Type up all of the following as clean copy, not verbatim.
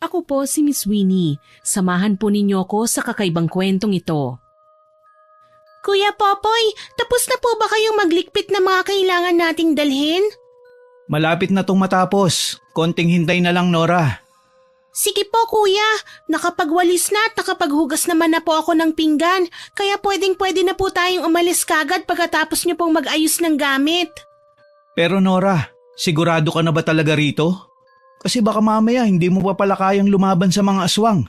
Ako po si Miss Winnie. Samahan po ninyo ko sa kakaibang kwentong ito. Kuya Popoy, tapos na po ba kayong maglikpit na mga kailangan nating dalhin? Malapit na tong matapos. Konting hintay na lang, Nora. Sige po kuya, nakapagwalis na at nakapaghugas naman na po ako ng pinggan, kaya pwede na po tayong umalis kagad pagkatapos niyo pong mag-ayos ng gamit. Pero Nora, sigurado ka na ba talaga rito? Kasi baka mamaya hindi mo pa pala kayang lumaban sa mga aswang.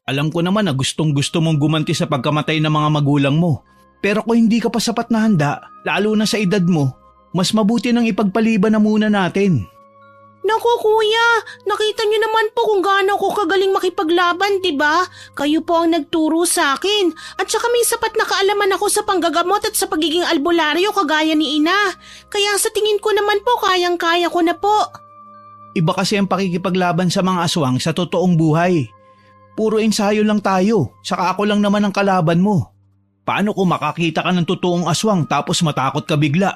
Alam ko naman na gustong-gusto mong gumanti sa pagkamatay ng mga magulang mo. Pero kung hindi ka pa sapat na handa, lalo na sa edad mo, mas mabuti nang ipagpaliban na muna natin. Naku kuya, nakita niyo naman po kung gaano ako kagaling makipaglaban, diba? Kayo po ang nagturo sa akin. At saka may sapat na kaalaman ako sa panggagamot at sa pagiging albularyo kagaya ni ina. Kaya sa tingin ko naman po kayang-kaya ko na po. Iba kasi ang pakikipaglaban sa mga aswang sa totoong buhay. Puro ensayo lang tayo, saka ako lang naman ang kalaban mo. Paano kung makakita ka ng totoong aswang tapos matakot ka bigla?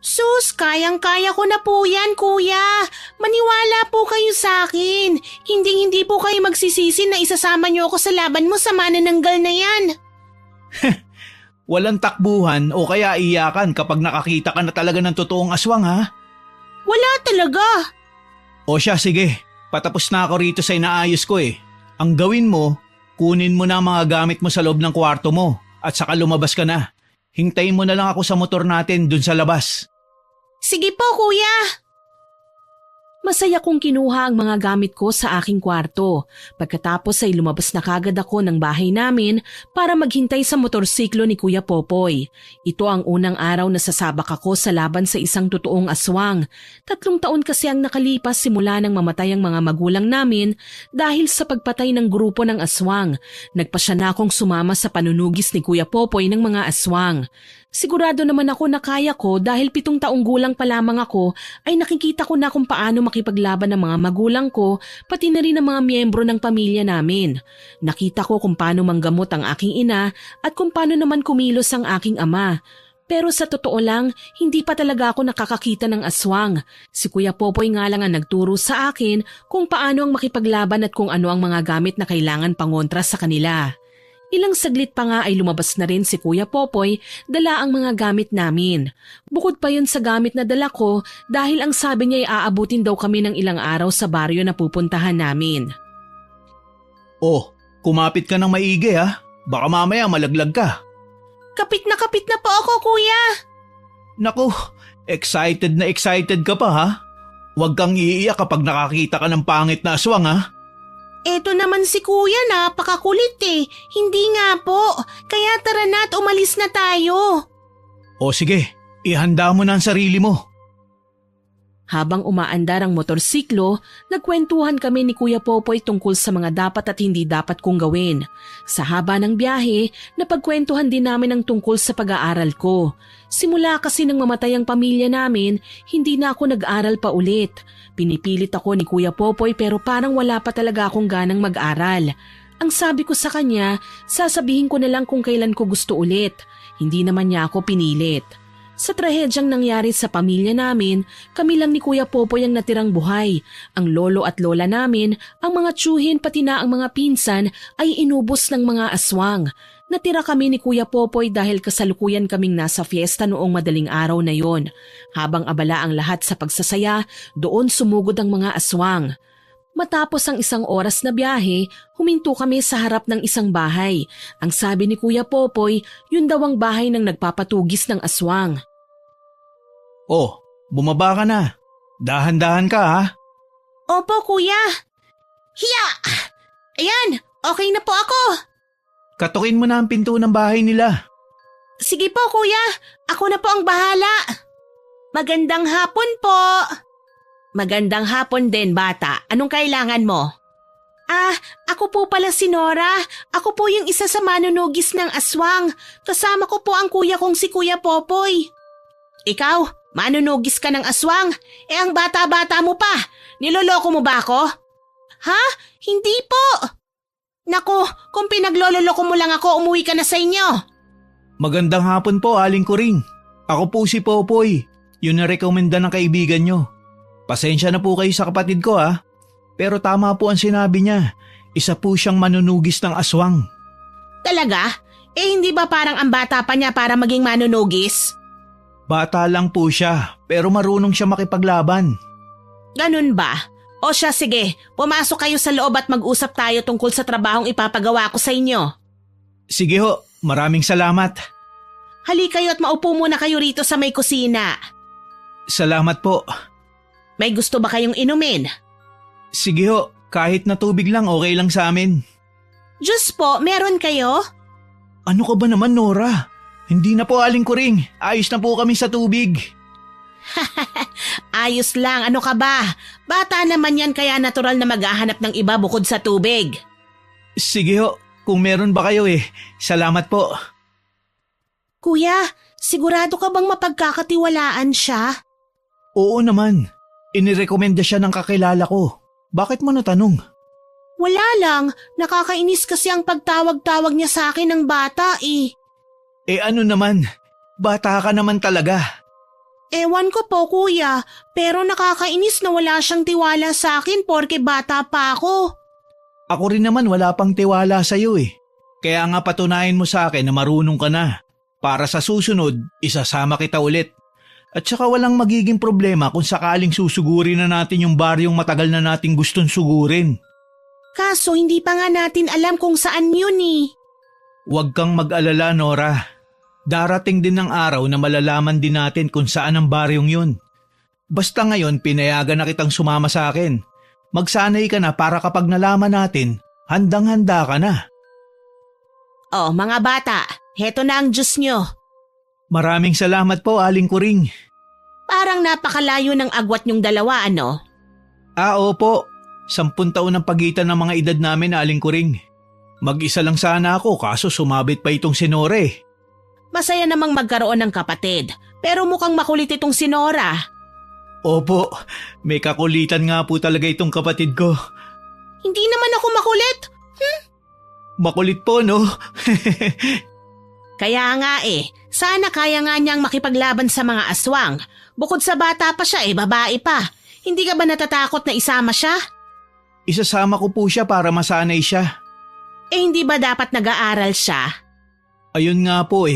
Sus, kayang-kaya ko na po yan, kuya. Maniwala po kayo sa akin. Hindi po kayo magsisisi na isasama niyo ako sa laban mo sa manananggal na yan. Walang takbuhan o kaya iyakan kapag nakakita ka na talaga ng totoong aswang, ha? Wala talaga. O siya, sige. Patapos na ako rito sa inaayos ko eh. Ang gawin mo, kunin mo na ang mga gamit mo sa loob ng kwarto mo at saka lumabas ka na. Hintayin mo na lang ako sa motor natin dun sa labas. Sige po, kuya. Masaya kong kinuha ang mga gamit ko sa aking kwarto. Pagkatapos ay lumabas na kagad ako ng bahay namin para maghintay sa motorsiklo ni Kuya Popoy. Ito ang unang araw na sasabak ako sa laban sa isang totoong aswang. 3 taon kasi ang nakalipas simula nang mamatay ang mga magulang namin dahil sa pagpatay ng grupo ng aswang. Nagpasya na akong sumama sa panunugis ni Kuya Popoy ng mga aswang. Sigurado naman ako na kaya ko dahil 7 taong gulang pa lamang ako ay nakikita ko na kung paano makipaglaban ng mga magulang ko pati na rin ang mga miyembro ng pamilya namin. Nakita ko kung paano manggamot ang aking ina at kung paano naman kumilos ang aking ama. Pero sa totoo lang, hindi pa talaga ako nakakakita ng aswang. Si Kuya Popoy nga lang ang nagturo sa akin kung paano ang makipaglaban at kung ano ang mga gamit na kailangan pangontra sa kanila. Ilang saglit pa nga ay lumabas na rin si Kuya Popoy, dala ang mga gamit namin. Bukod pa yun sa gamit na dala ko dahil ang sabi niya ay aabutin daw kami ng ilang araw sa baryo na pupuntahan namin. Oh, kumapit ka ng maigi ha. Baka mamaya malaglag ka. Kapit na po ako, kuya. Naku, excited ka pa ha. Huwag kang iiyak kapag nakakita ka ng pangit na aswang ha. Eto naman si kuya, napakakulit eh. Hindi nga po. Kaya tara na at umalis na tayo. O sige, ihanda mo na ang sarili mo. Habang umaandar ang motorsiklo, nagkwentuhan kami ni Kuya Popoy tungkol sa mga dapat at hindi dapat kong gawin. Sa haba ng biyahe, napagkwentuhan din namin ang tungkol sa pag-aaral ko. Simula kasi nang mamatay ang pamilya namin, hindi na ako nag-aral pa ulit. Pinipilit ako ni Kuya Popoy pero parang wala pa talaga akong ganang mag-aral. Ang sabi ko sa kanya, sasabihin ko na lang kung kailan ko gusto ulit. Hindi naman niya ako pinilit. Sa trahedyang nangyari sa pamilya namin, kami lang ni Kuya Popoy ang natirang buhay. Ang lolo at lola namin, ang mga tiyuhin pati na ang mga pinsan ay inubos ng mga aswang. Natira kami ni Kuya Popoy dahil kasalukuyan kaming nasa fiesta noong madaling araw na yon. Habang abala ang lahat sa pagsasaya, doon sumugod ang mga aswang. Matapos ang 1 oras na biyahe, huminto kami sa harap ng isang bahay. Ang sabi ni Kuya Popoy, yun daw ang bahay ng nagpapatugis ng aswang. Oh, bumaba ka na. Dahan-dahan ka ha. Opo, kuya. Hiya! Ayan, okay na po ako. Katukin mo na ang pinto ng bahay nila. Sige po, kuya. Ako na po ang bahala. Magandang hapon po. Magandang hapon din, bata. Anong kailangan mo? Ako po pala si Nora. Ako po yung isa sa manunugis ng aswang. Kasama ko po ang kuya kong si Kuya Popoy. Ikaw? Manunugis ka ng aswang? Ang bata-bata mo pa. Niloloko mo ba ako? Ha? Hindi po. Naku, kung pinaglololoko mo lang ako, umuwi ka na sa inyo. Magandang hapon po, Aling Kuring. Ako po si Popoy, yung narekomenda ng kaibigan nyo. Pasensya na po kayo sa kapatid ko ha. Pero tama po ang sinabi niya. Isa po siyang manunugis ng aswang. Talaga? Hindi ba parang ang bata pa niya para maging manunugis? Bata lang po siya, pero marunong siya makipaglaban. Ganun ba? O siya, sige, pumasok kayo sa loob at mag-usap tayo tungkol sa trabahong ipapagawa ko sa inyo. Sige ho, maraming salamat. Hali kayo at maupo muna kayo rito sa may kusina. Salamat po. May gusto ba kayong inumin? Sige ho, kahit na tubig lang okay lang sa amin. Diyos po, meron kayo? Ano ka ba naman, Nora? Hindi na po Aling Kuring. Ayos na po kami sa tubig. Ayos lang, ano ka ba? Bata naman yan kaya natural na maghahanap ng iba bukod sa tubig. Sige ho, kung meron ba kayo Salamat po. Kuya, sigurado ka bang mapagkakatiwalaan siya? Oo naman. Inirekomenda siya ng kakilala ko. Bakit mo natanong? Wala lang, nakakainis kasi ang pagtawag-tawag niya sa akin ng bata Ano naman? Bata ka naman talaga. Ewan ko po kuya, pero nakakainis na wala siyang tiwala sa akin porke bata pa ako. Ako rin naman wala pang tiwala sa'yo Kaya nga patunayan mo sa akin na marunong ka na. Para sa susunod, isasama kita ulit. At saka walang magiging problema kung sakaling susugurin na natin yung baryong matagal na nating gustong sugurin. Kaso hindi pa nga natin alam kung saan yun Huwag kang mag-alala, Nora. Darating din ng araw na malalaman din natin kung saan ang baryong yun. Basta ngayon pinayagan na kitang sumama sa akin. Magsanay ka na para kapag nalaman natin, handang-handa ka na. Oh, mga bata, heto na ang juice nyo. Maraming salamat po, Aling Kuring. Parang napakalayo ng agwat nyong dalawa, ano? Opo. 10 taon ang pagitan ng mga edad namin, Aling Kuring. Mag-isa lang sana ako kaso sumabit pa itong si Nora Masaya namang magkaroon ng kapatid, pero mukhang makulit itong si Nora. Opo, may kakulitan nga po talaga itong kapatid ko. Hindi naman ako makulit. Makulit po, no? Kaya nga sana kaya nga niyang makipaglaban sa mga aswang. Bukod sa bata pa siya babae pa. Hindi ka ba natatakot na isama siya? Isasama ko po siya para masanay siya. Hindi ba dapat nag-aaral siya? Ayun nga po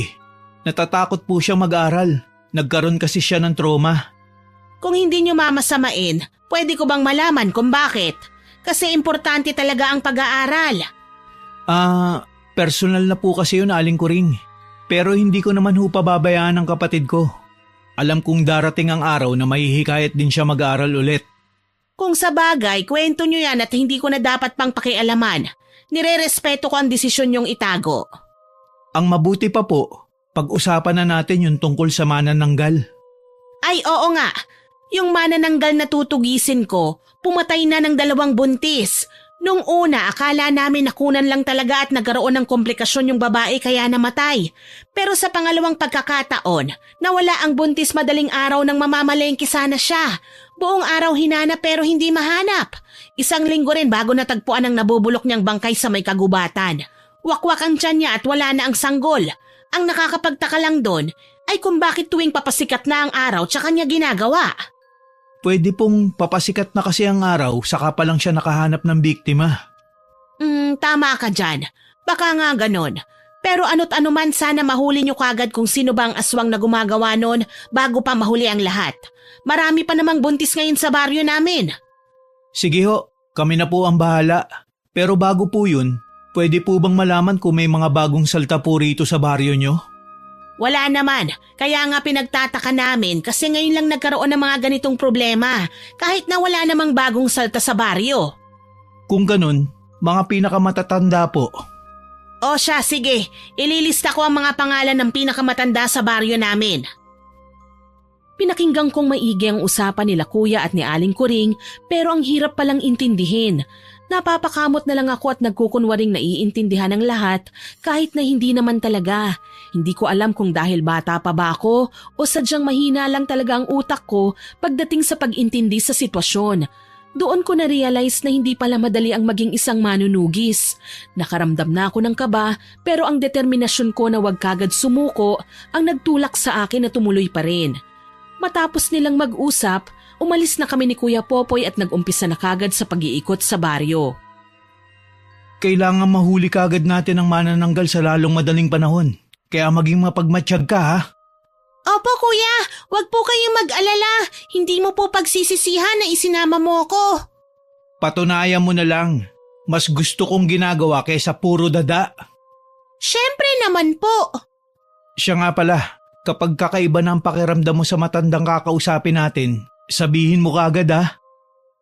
Natatakot po siya mag-aral. Nagkaroon kasi siya ng trauma. Kung hindi niyo mamasamain, pwede ko bang malaman kung bakit? Kasi importante talaga ang pag-aaral. Personal na po kasi yun, Aling Kuring. Pero hindi ko naman pababayaan ang kapatid ko. Alam kong darating ang araw na mahihikayat din siya mag-aral ulit. Kung sa bagay, kwento niyo yan at hindi ko na dapat pang pakialaman. Nire-respeto ko ang desisyon niyong itago. Ang mabuti pa po, pag-usapan na natin yung tungkol sa manananggal. Ay oo nga, yung manananggal na tutugisin ko, pumatay na ng 2 buntis. Nung una, akala namin nakunan lang talaga at nagkaroon ng komplikasyon yung babae kaya namatay. Pero sa pangalawang pagkakataon, nawala ang buntis madaling araw nang mamamalengke sana siya. Buong araw hinanap pero hindi mahanap. 1 linggo rin bago natagpuan ang nabubulok niyang bangkay sa may kagubatan. Wakwak ang tiyan niya at wala na ang sanggol. Ang nakakapagtaka lang doon ay kung bakit tuwing papasikat na ang araw tsaka niya ginagawa. Pwede pong papasikat na kasi ang araw saka pa lang siya nakahanap ng biktima. Tama ka dyan. Baka nga ganon. Pero ano't ano man sana mahuli niyo kagad kung sino ba ang aswang na gumagawa nun bago pa mahuli ang lahat. Marami pa namang buntis ngayon sa baryo namin. Sige ho, kami na po ang bahala. Pero bago po yun, pwede po bang malaman kung may mga bagong salta po rito sa baryo nyo? Wala naman. Kaya nga pinagtataka namin kasi ngayon lang nagkaroon ng mga ganitong problema. Kahit na wala namang bagong salta sa baryo. Kung ganun, mga pinakamatatanda po. O siya, sige. Ililista ko ang mga pangalan ng pinakamatanda sa baryo namin. Pinakinggan kong maigi ang usapan nila kuya at ni Aling Kuring pero ang hirap palang intindihin. Napapakamot na lang ako at nagkukunwaring naiintindihan ng lahat kahit na hindi naman talaga. Hindi ko alam kung dahil bata pa ba ako o sadyang mahina lang talaga ang utak ko pagdating sa pag-intindi sa sitwasyon. Doon ko na-realize na hindi pala madali ang maging isang manunugis. Nakaramdam na ako ng kaba pero ang determinasyon ko na wag kagad sumuko ang nagtulak sa akin na tumuloy pa rin. Matapos nilang mag-usap, umalis na kami ni Kuya Popoy at nag-umpisa na kagad sa pag-iikot sa baryo. Kailangan mahuli kagad natin ang manananggal sa lalong madaling panahon. Kaya maging mapagmatsyag ka ha. Opo kuya, wag po kayong mag-alala. Hindi mo po pagsisisihan na isinama mo ko. Patunayan mo na lang. Mas gusto kong ginagawa kaysa puro dada. Siyempre naman po. Siya nga pala, kapag kakaiba na ang pakiramdam mo sa matandang kakausapin natin, sabihin mo kagad ha.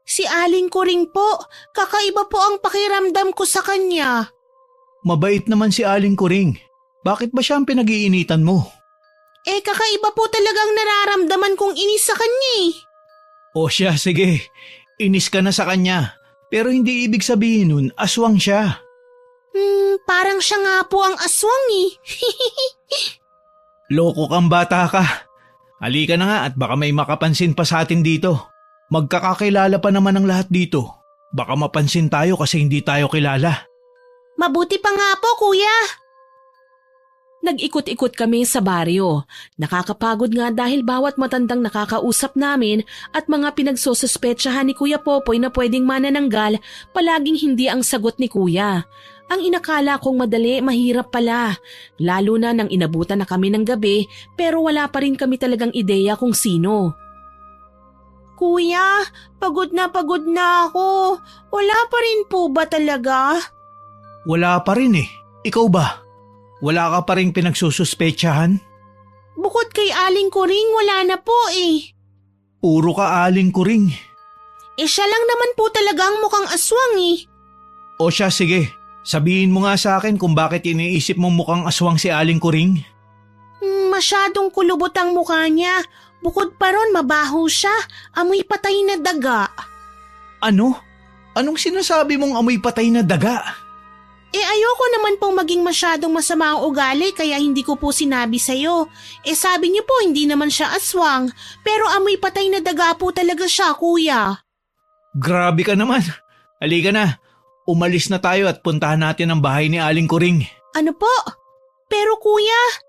Si Aling Kuring po, kakaiba po ang pakiramdam ko sa kanya. Mabait naman si Aling Kuring. Bakit ba siya ang pinag-iinitan mo? Kakaiba po talagang nararamdaman kong inis sa kanya eh. O siya, sige. Inis ka na sa kanya. Pero hindi ibig sabihin nun, aswang siya. Parang siya nga po ang aswang eh. Loko kang bata ka. Halika na nga at baka may makapansin pa sa atin dito. Magkakakilala pa naman ang lahat dito. Baka mapansin tayo kasi hindi tayo kilala. Mabuti pa nga po kuya. Nag-ikot-ikot kami sa baryo. Nakakapagod nga dahil bawat matandang nakakausap namin at mga pinagsususpetsahan ni Kuya Popoy na pwedeng manananggal, palaging hindi ang sagot ni Kuya. Ang inakala kong madali, mahirap pala. Lalo na nang inabutan na kami ng gabi pero wala pa rin kami talagang ideya kung sino. Kuya, pagod na ako. Wala pa rin po ba talaga? Wala pa rin eh. Ikaw ba? Wala ka pa rin pinagsususpetsahan? Bukod kay Aling Kuring, wala na po eh. Puro ka Aling Kuring. Siya lang naman po talagang mukhang aswang eh. O siya, sige. Sabihin mo nga sa akin kung bakit iniisip mong mukhang aswang si Aling Kuring. Masyadong kulubot ang mukha niya. Bukod pa ron, mabaho siya. Amoy patay na daga. Ano? Anong sinasabi mong amoy patay na daga? Ayoko naman pong maging masyadong masama ang ugali kaya hindi ko po sinabi sa'yo. Sabi niyo po hindi naman siya aswang. Pero amoy patay na daga po talaga siya, kuya. Grabe ka naman. Halika na. Umalis na tayo at puntahan natin ang bahay ni Aling Kuring. Ano po? Pero kuya…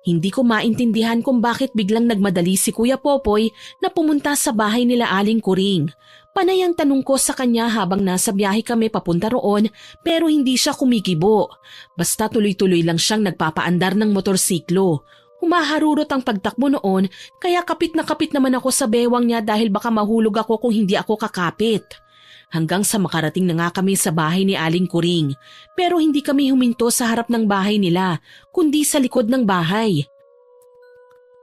Hindi ko maintindihan kung bakit biglang nagmadali si Kuya Popoy na pumunta sa bahay nila Aling Kuring. Panay ang tanong ko sa kanya habang nasa biyahe kami papunta roon pero hindi siya kumikibo. Basta tuloy-tuloy lang siyang nagpapaandar ng motorsiklo. Humaharurot ang pagtakbo noon kaya kapit na kapit naman ako sa bewang niya dahil baka mahulog ako kung hindi ako kakapit. Hanggang sa makarating na nga kami sa bahay ni Aling Kuring. Pero hindi kami huminto sa harap ng bahay nila, kundi sa likod ng bahay.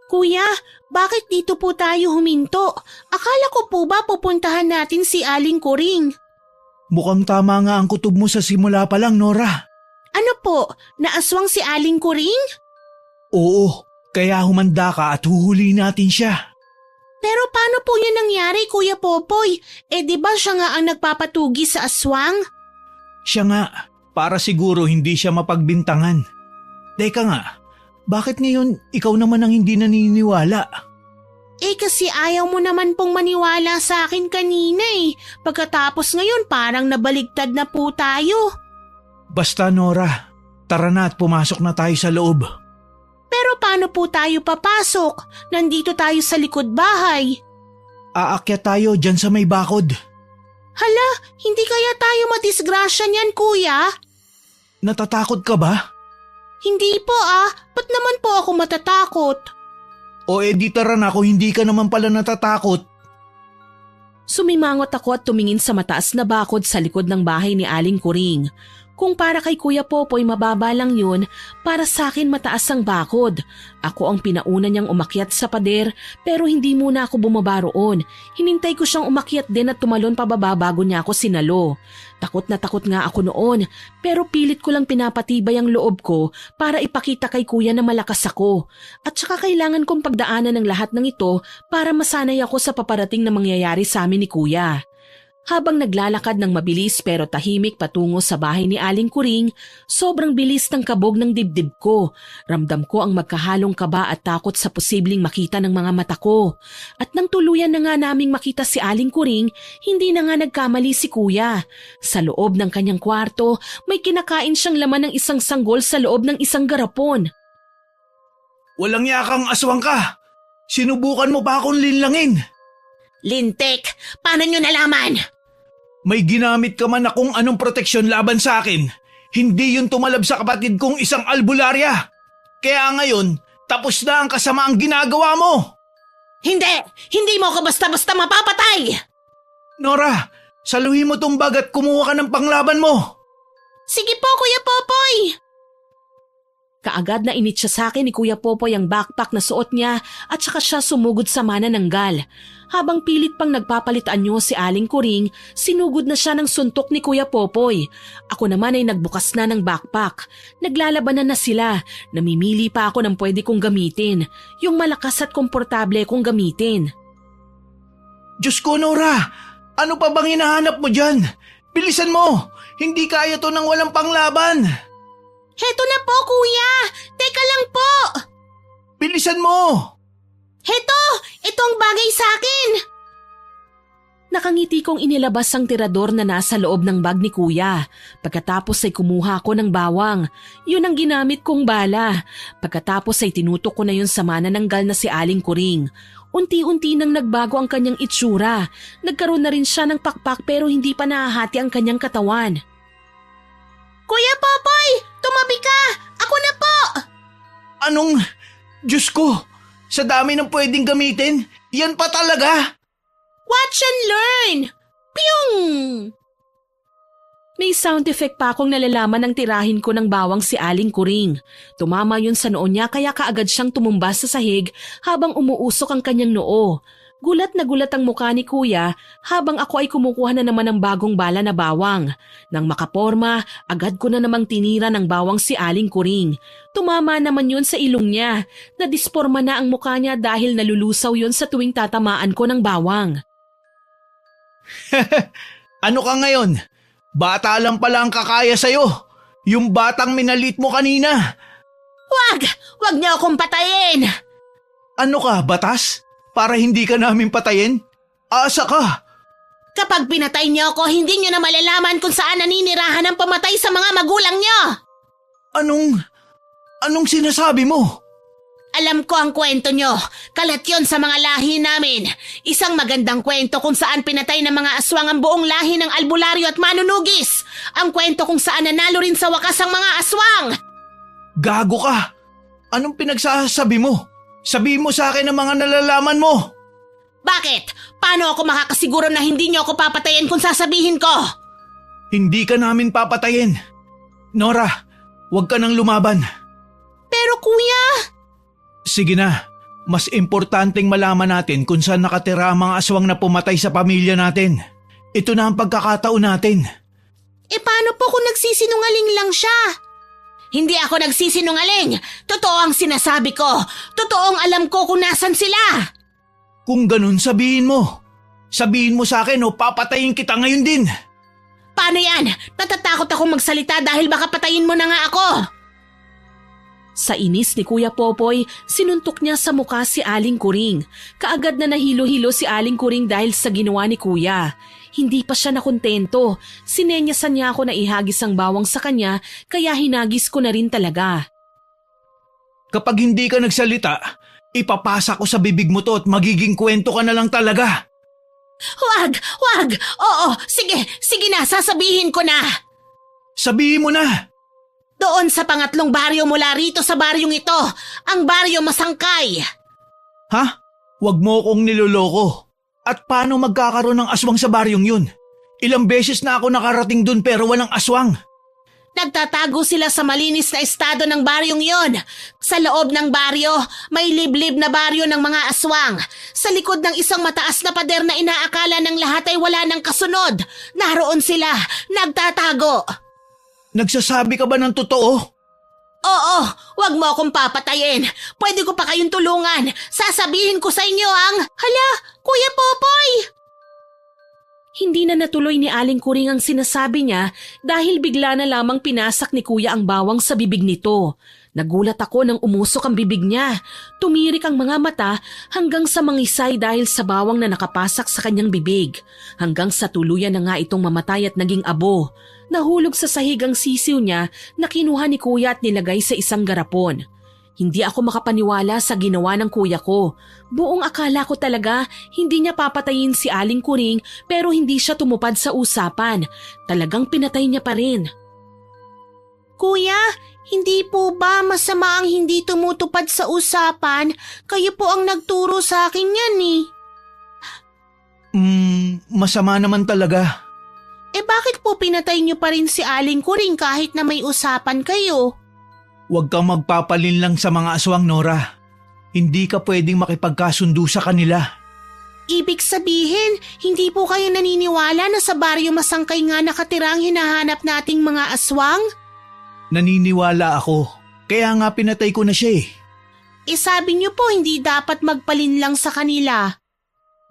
Kuya, bakit dito po tayo huminto? Akala ko po ba pupuntahan natin si Aling Kuring? Mukhang tama nga ang kutob mo sa simula pa lang, Nora. Ano po? Naaswang si Aling Kuring? Oo, kaya humanda ka at huhuli natin siya. Pero paano po yun nangyari, Kuya Popoy? Di ba siya nga ang nagpapatugi sa aswang? Siya nga, para siguro hindi siya mapagbintangan. Teka nga, bakit ngayon ikaw naman ang hindi naniniwala? Kasi ayaw mo naman pong maniwala sa akin kanina eh. Pagkatapos ngayon parang nabaligtad na po tayo. Basta Nora, tara na at pumasok na tayo sa loob. Pero paano po tayo papasok? Nandito tayo sa likod bahay. Aakyat tayo dyan sa may bakod. Hala, hindi kaya tayo madisgrasya niyan, kuya? Natatakot ka ba? Hindi po ba't naman po ako matatakot? O di tara na kung hindi ka naman pala natatakot. Sumimangot ako at tumingin sa mataas na bakod sa likod ng bahay ni Aling Kuring. Kung para kay Kuya Popoy mababa lang yun, para sa akin mataas ang bakod. Ako ang pinauna niyang umakyat sa pader pero hindi muna ako bumaba roon. Hinintay ko siyang umakyat din at tumalon pababa bago niya ako sinalo. Takot na takot nga ako noon pero pilit ko lang pinapatibay ang loob ko para ipakita kay Kuya na malakas ako. At saka kailangan kong pagdaanan ng lahat ng ito para masanay ako sa paparating na mangyayari sa amin ni Kuya. Habang naglalakad ng mabilis pero tahimik patungo sa bahay ni Aling Kuring, sobrang bilis ng kabog ng dibdib ko. Ramdam ko ang magkahalong kaba at takot sa posibleng makita ng mga mata ko. At nang tuluyan na nga naming makita si Aling Kuring, hindi na nga nagkamali si Kuya. Sa loob ng kanyang kwarto, may kinakain siyang laman ng isang sanggol sa loob ng isang garapon. Walang yakang aswang ka! Sinubukan mo pa akong linlangin! Lintik, paano nyo nalaman? May ginamit ka man na kung anong proteksyon laban sa akin. Hindi yun tumalab sa kapatid kong isang albularya. Kaya ngayon, tapos na ang kasamaang ginagawa mo. Hindi mo ako basta-basta mapapatay! Nora, saluhin mo tong bag at kumuha ka ng panglaban mo. Sige po, Kuya Popoy! Kaagad na init siya sa akin ni Kuya Popoy ang backpack na suot niya at saka siya sumugod sa mana ng gal. Habang pilit pang nagpapalit anyo si Aling Kuring, sinugod na siya ng suntok ni Kuya Popoy. Ako naman ay nagbukas na ng backpack. Naglalabanan na sila. Namimili pa ako ng pwede kong gamitin. Yung malakas at komportable kong gamitin. Diyos ko, Nora! Ano pa bang hinahanap mo dyan? Bilisan mo! Hindi kaya to ng walang panglaban! Heto na po, Kuya! Teka lang po! Bilisan mo! Heto! Ito ang bagay sa akin! Nakangiti kong inilabas ang tirador na nasa loob ng bag ni Kuya. Pagkatapos ay kumuha ko ng bawang. Yun ang ginamit kong bala. Pagkatapos ay tinutok ko na yun sa manananggal na si Aling Kuring. Unti-unti nang nagbago ang kanyang itsura. Nagkaroon na rin siya ng pakpak pero hindi pa nahahati ang kanyang katawan. Kuya Popoy! Tumabi ka! Ako na po! Anong? Diyos ko! Sa dami ng pwedeng gamitin, yan pa talaga? Watch and learn! Piyong! May sound effect pa akong nalalaman ng tirahin ko ng bawang si Aling Kuring. Tumama yun sa noo niya kaya kaagad siyang tumumbas sa sahig habang umuusok ang kanyang noo. Gulat na gulat ang mukha ni Kuya habang ako ay kumukuha na naman ng bagong bala na bawang. Nang makaporma, agad ko na namang tinira ng bawang si Aling Kuring. Tumama naman yun sa ilong niya. Nadisporma na ang mukha niya dahil nalulusaw yun sa tuwing tatamaan ko ng bawang. Ano ka ngayon? Bata lang pala ang kakaya sa'yo. Yung batang minalit mo kanina. Wag niyo akong patayin! Ano ka, batas? Para hindi ka namin patayin? Asa ka? Kapag pinatay niyo ako, hindi niyo na malalaman kung saan naninirahan ang pamatay sa mga magulang niyo! Anong sinasabi mo? Alam ko ang kwento niyo. Kalat yon sa mga lahi namin. Isang magandang kwento kung saan pinatay ng mga aswang ang buong lahi ng albularyo at manunugis. Ang kwento kung saan nanalo rin sa wakas ang mga aswang. Gago ka! Anong pinagsasabi mo? Sabihin mo sa akin ang mga nalalaman mo. Bakit? Paano ako makakasiguro na hindi niyo ako papatayin kung sasabihin ko? Hindi ka namin papatayin. Nora, huwag ka nang lumaban. Pero Kuya... Sige na, mas importanteng malaman natin kung saan nakatira ang mga aswang na pumatay sa pamilya natin. Ito na ang pagkakataon natin. Paano po kung nagsisinungaling lang siya? Hindi ako nagsisinungaling. Totoo ang sinasabi ko. Totoong alam ko kung nasan sila. Kung ganun, sabihin mo. Sabihin mo sa akin o papatayin kita ngayon din. Paano yan? Natatakot akong magsalita dahil baka patayin mo na nga ako. Sa inis ni Kuya Popoy, sinuntok niya sa mukha si Aling Kuring. Kaagad na nahilo-hilo si Aling Kuring dahil sa ginawa ni Kuya. Hindi pa siya nakontento. Sinenyasan niya ako na ihagis ang bawang sa kanya kaya hinagis ko na rin talaga. Kapag hindi ka nagsalita, ipapasa ko sa bibig mo to at magiging kwento ka na lang talaga. Wag! Oo, sige na, sasabihin ko na. Sabihin mo na. Doon sa pangatlong baryo mula rito sa baryong ito, ang baryo Masangkay. Ha? Huwag mo kong niloloko. At paano magkakaroon ng aswang sa baryong yun? Ilang beses na ako nakarating dun pero walang aswang. Nagtatago sila sa malinis na estado ng baryong yon. Sa loob ng baryo, may liblib na baryo ng mga aswang. Sa likod ng isang mataas na pader na inaakala ng lahat ay wala ng kasunod. Naroon sila, nagtatago. Nagsasabi ka ba ng totoo? Oo, wag mo akong papatayin. Pwede ko pa kayong tulungan. Sasabihin ko sa inyo ang... Hala, Kuya Popoy! Hindi na natuloy ni Aling Kuring ang sinasabi niya dahil bigla na lamang pinasak ni Kuya ang bawang sa bibig nito. Nagulat ako nang umusok ang bibig niya. Tumirik ang mga mata hanggang sa mangisay dahil sa bawang na nakapasak sa kanyang bibig. Hanggang sa tuluyan na nga itong mamatay at naging abo. Nahulog sa sahig ang sisiw niya na kinuha ni Kuya at nilagay sa isang garapon. Hindi ako makapaniwala sa ginawa ng kuya ko. Buong akala ko talaga hindi niya papatayin si Aling Kuring pero hindi siya tumupad sa usapan. Talagang pinatay niya pa rin. Kuya, hindi po ba masama ang hindi tumutupad sa usapan? Kayo po ang nagturo sa akin yan eh. Masama naman talaga. Bakit po pinatay niyo pa rin si Aling Kuring kahit na may usapan kayo? Huwag kang magpapalinlang sa mga aswang, Nora. Hindi ka pwedeng makipagkasundo sa kanila. Ibig sabihin, hindi po kayo naniniwala na sa Baryo Masangkay nga nakatira ang hinahanap nating mga aswang? Naniniwala ako. Kaya nga pinatay ko na siya eh. Sabi niyo po hindi dapat magpalinlang sa kanila.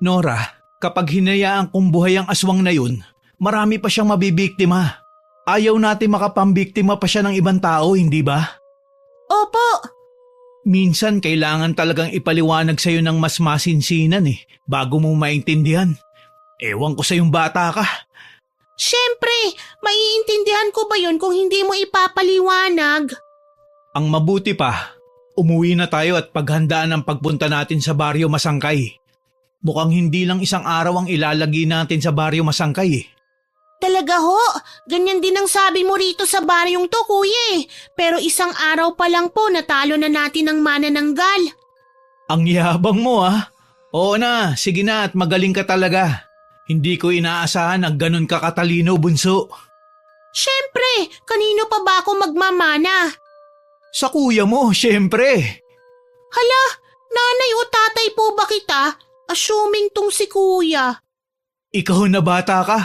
Nora, kapag hinayaan kong buhay ang aswang na yun, marami pa siyang mabibiktima. Ayaw natin makapambiktima pa siya ng ibang tao, hindi ba? Opo. Minsan kailangan talagang ipaliwanag sa'yo ng mas masinsinan bago mo maintindihan. Ewan ko sa yung bata ka. Siyempre, maiintindihan ko ba yun kung hindi mo ipapaliwanag? Ang mabuti pa, umuwi na tayo at paghandaan ang pagpunta natin sa Baryo Masangkay. Mukhang hindi lang isang araw ang ilalagi natin sa Baryo Masangkay. Talaga ho, ganyan din ang sabi mo rito sa baryong to kuya. Pero isang araw pa lang po natalo na natin ang manananggal. Ang yabang mo Oo na, sige na at magaling ka talaga. Hindi ko inaasahan na ganun ka katalino, bunso. Siyempre, kanino pa ba ako magmamana? Sa kuya mo, syempre. Hala, nanay o tatay po ba kita? Assuming tong si kuya. Ikaw na bata ka.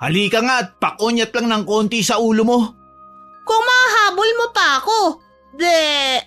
Halika nga at pakunyat lang ng konti sa ulo mo. Kung mahabol mo pa ako. Bleh!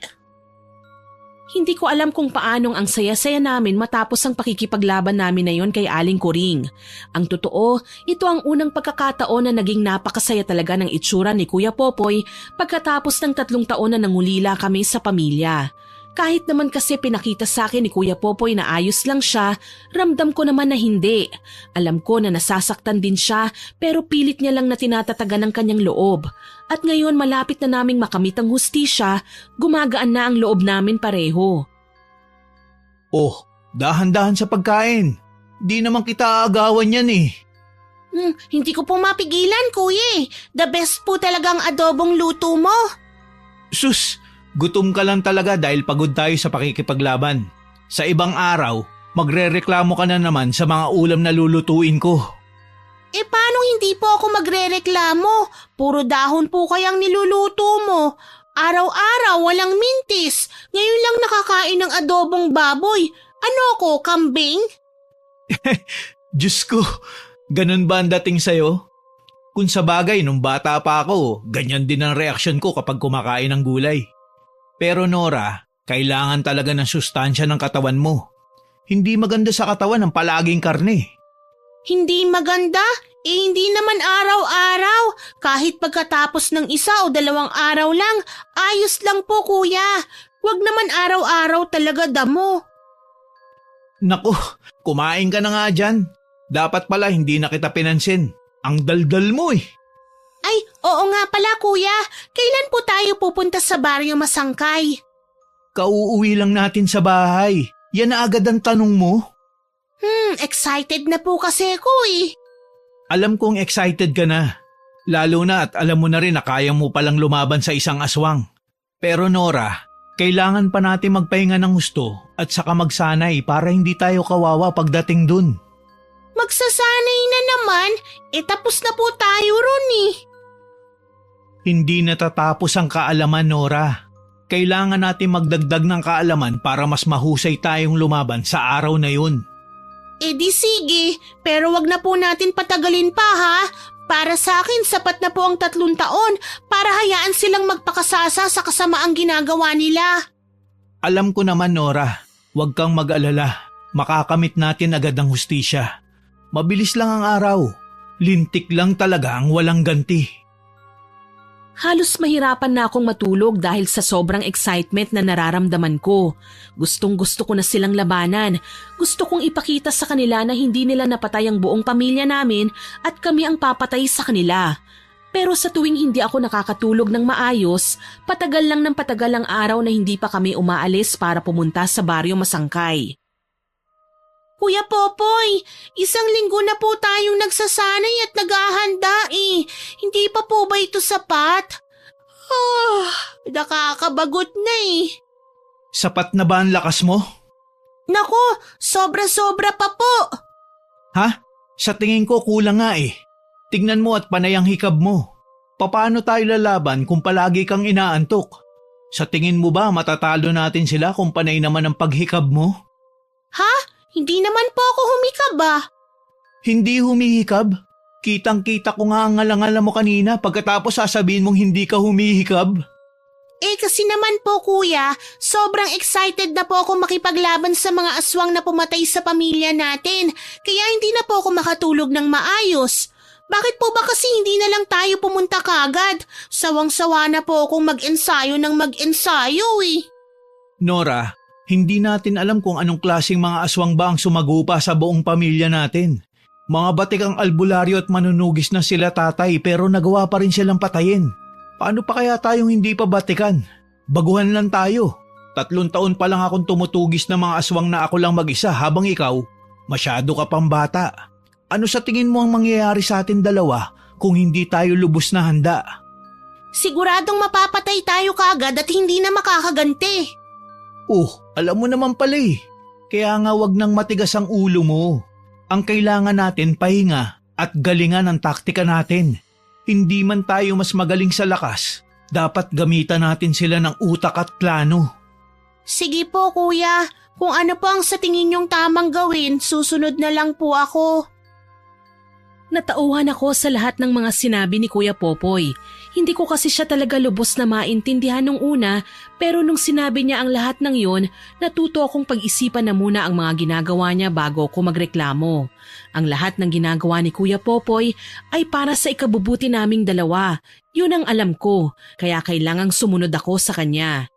Hindi ko alam kung paanong ang saya-saya namin matapos ang pakikipaglaban namin na yon kay Aling Kuring. Ang totoo, ito ang unang pagkakataon na naging napakasaya talaga ng itsura ni Kuya Popoy pagkatapos ng 3 taon na nangulila kami sa pamilya. Kahit naman kasi pinakita sa akin ni Kuya Popoy na ayos lang siya, ramdam ko naman na hindi. Alam ko na nasasaktan din siya pero pilit niya lang na tinatatagan ng kanyang loob. At ngayon malapit na naming makamit ang hustisya, gumagaan na ang loob namin pareho. Oh, dahan-dahan sa pagkain. Di naman kita aagawan yan Hindi ko po mapigilan kuya. The best po talagang adobong luto mo. Sus! Gutom ka lang talaga dahil pagod tayo sa pakikipaglaban. Sa ibang araw, magrereklamo ka na naman sa mga ulam na lulutuin ko. Paano hindi po ako magrereklamo? Puro dahon po kayang niluluto mo. Araw-araw walang mintis. Ngayon lang nakakain ng adobong baboy. Ano ko, kambing? Diyos ko, ganun ba ang dating sa'yo? Kung sa bagay, nung bata pa ako, ganyan din ang reaksyon ko kapag kumakain ng gulay. Pero Nora, kailangan talaga ng sustansya ng katawan mo. Hindi maganda sa katawan ang palaging karne. Hindi maganda? Hindi naman araw-araw. Kahit pagkatapos ng 1 o 2 araw lang, ayos lang po kuya. Huwag naman araw-araw talaga damo. Naku, kumain ka na nga dyan. Dapat pala hindi na kita pinansin. Ang daldal mo Ay, oo nga pala kuya. Kailan po tayo pupunta sa Baryo Masangkay? Kauuwi lang natin sa bahay. Yan na agad ang tanong mo. Excited na po kasi ako Alam kong excited ka na. Lalo na at alam mo na rin na kaya mo palang lumaban sa isang aswang. Pero Nora, kailangan pa natin magpahinga ng gusto at saka magsanay para hindi tayo kawawa pagdating dun. Magsasanay na naman, tapos na po tayo ron Hindi natatapos ang kaalaman, Nora. Kailangan natin magdagdag ng kaalaman para mas mahusay tayong lumaban sa araw na yun. Di sige, pero wag na po natin patagalin pa ha. Para sa akin, sapat na po ang 3 taon para hayaan silang magpakasasa sa kasamaang ginagawa nila. Alam ko naman, Nora. Huwag kang mag-alala. Makakamit natin agad ang hustisya. Mabilis lang ang araw. Lintik lang talaga ang walang ganti. Halos mahirapan na akong matulog dahil sa sobrang excitement na nararamdaman ko. Gustong-gusto ko na silang labanan. Gusto kong ipakita sa kanila na hindi nila napatay ang buong pamilya namin at kami ang papatay sa kanila. Pero sa tuwing hindi ako nakakatulog ng maayos, patagal lang ng patagal ang araw na hindi pa kami umaalis para pumunta sa baryo Masangkay. Kuya Popoy, isang linggo na po tayong nagsasanay at naghahanda eh. Hindi pa po ba ito sapat? Nakakabagot na eh. Sapat na ba ang lakas mo? Nako, sobra-sobra pa po. Ha? Sa tingin ko kulang nga eh. Tignan mo at panay ang hikab mo. Paano tayo lalaban kung palagi kang inaantok? Sa tingin mo ba matatalo natin sila kung panay naman ang paghikab mo? Ha? Hindi naman po ako humikab ah. Hindi humihikab? Kitang-kita ko nga ang ngalangala mo kanina pagkatapos sasabihin mong hindi ka humihikab. Eh kasi naman po kuya, sobrang excited na po ako makipaglaban sa mga aswang na pumatay sa pamilya natin. Kaya hindi na po ako makatulog ng maayos. Bakit po ba kasi hindi na lang tayo pumunta kagad? Sawang-sawa na po akong mag-ensayo ng mag-ensayo eh. Nora, hindi natin alam kung anong klaseng mga aswang ba ang sumagupa sa buong pamilya natin. Mga batikang albularyo at manunugis na sila tatay pero nagawa pa rin silang patayin. Paano pa kaya tayong hindi pa batikan? Baguhan lang tayo. 3 taon pa lang akong tumutugis ng mga aswang na ako lang mag-isa habang ikaw, masyado ka pang bata. Ano sa tingin mo ang mangyayari sa atin dalawa kung hindi tayo lubos na handa? Siguradong mapapatay tayo kagad at hindi na makakaganti. Alam mo naman pala eh. Kaya nga wag nang matigas ang ulo mo. Ang kailangan natin pahinga at galingan ang taktika natin. Hindi man tayo mas magaling sa lakas, dapat gamitan natin sila ng utak at plano. Sige po kuya, kung ano po ang sa tingin niyong tamang gawin, susunod na lang po ako. Natauhan ako sa lahat ng mga sinabi ni Kuya Popoy. Hindi ko kasi siya talaga lubos na maintindihan nung una, pero nung sinabi niya ang lahat ng yon, natuto akong pag-isipan na muna ang mga ginagawa niya bago ko magreklamo. Ang lahat ng ginagawa ni Kuya Popoy ay para sa ikabubuti naming dalawa. Yun ang alam ko, kaya kailangang sumunod ako sa kanya.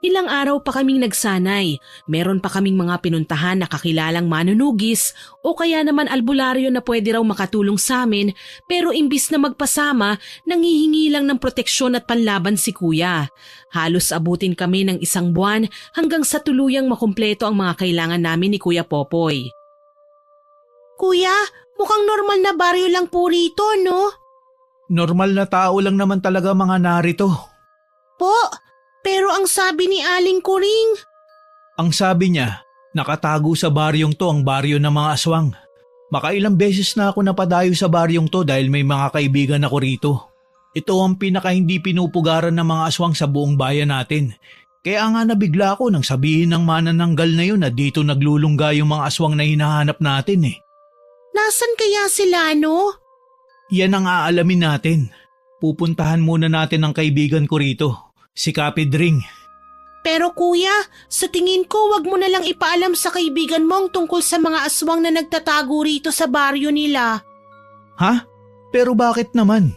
Ilang araw pa kaming nagsanay, meron pa kaming mga pinuntahan na kakilalang manunugis o kaya naman albularyo na pwede raw makatulong sa amin, pero imbis na magpasama, nangihingi lang ng proteksyon at panlaban si kuya. Halos abutin kami ng 1 buwan hanggang sa tuluyang makumpleto ang mga kailangan namin ni Kuya Popoy. Kuya, mukhang normal na baryo lang po rito, no? Normal na tao lang naman talaga mga narito. Po? Pero ang sabi ni Aling Kuring, Ang sabi niya, nakatago sa baryong to ang baryo ng mga aswang. Makailang beses na ako napadayo sa baryong to dahil may mga kaibigan ako rito. Ito ang pinaka hindi pinupugaran ng mga aswang sa buong bayan natin. Kaya nga nabigla ako nang sabihin ng manananggal na yun na dito naglulungga yung mga aswang na hinahanap natin eh. nasan kaya sila, no? Yan ang aalamin natin. Pupuntahan muna natin ang kaibigan ko rito, si Kapidring. Pero kuya, sa tingin ko wag mo na lang ipaalam sa kaibigan mo ang tungkol sa mga aswang na nagtatago rito sa baryo nila. Ha? Pero bakit naman?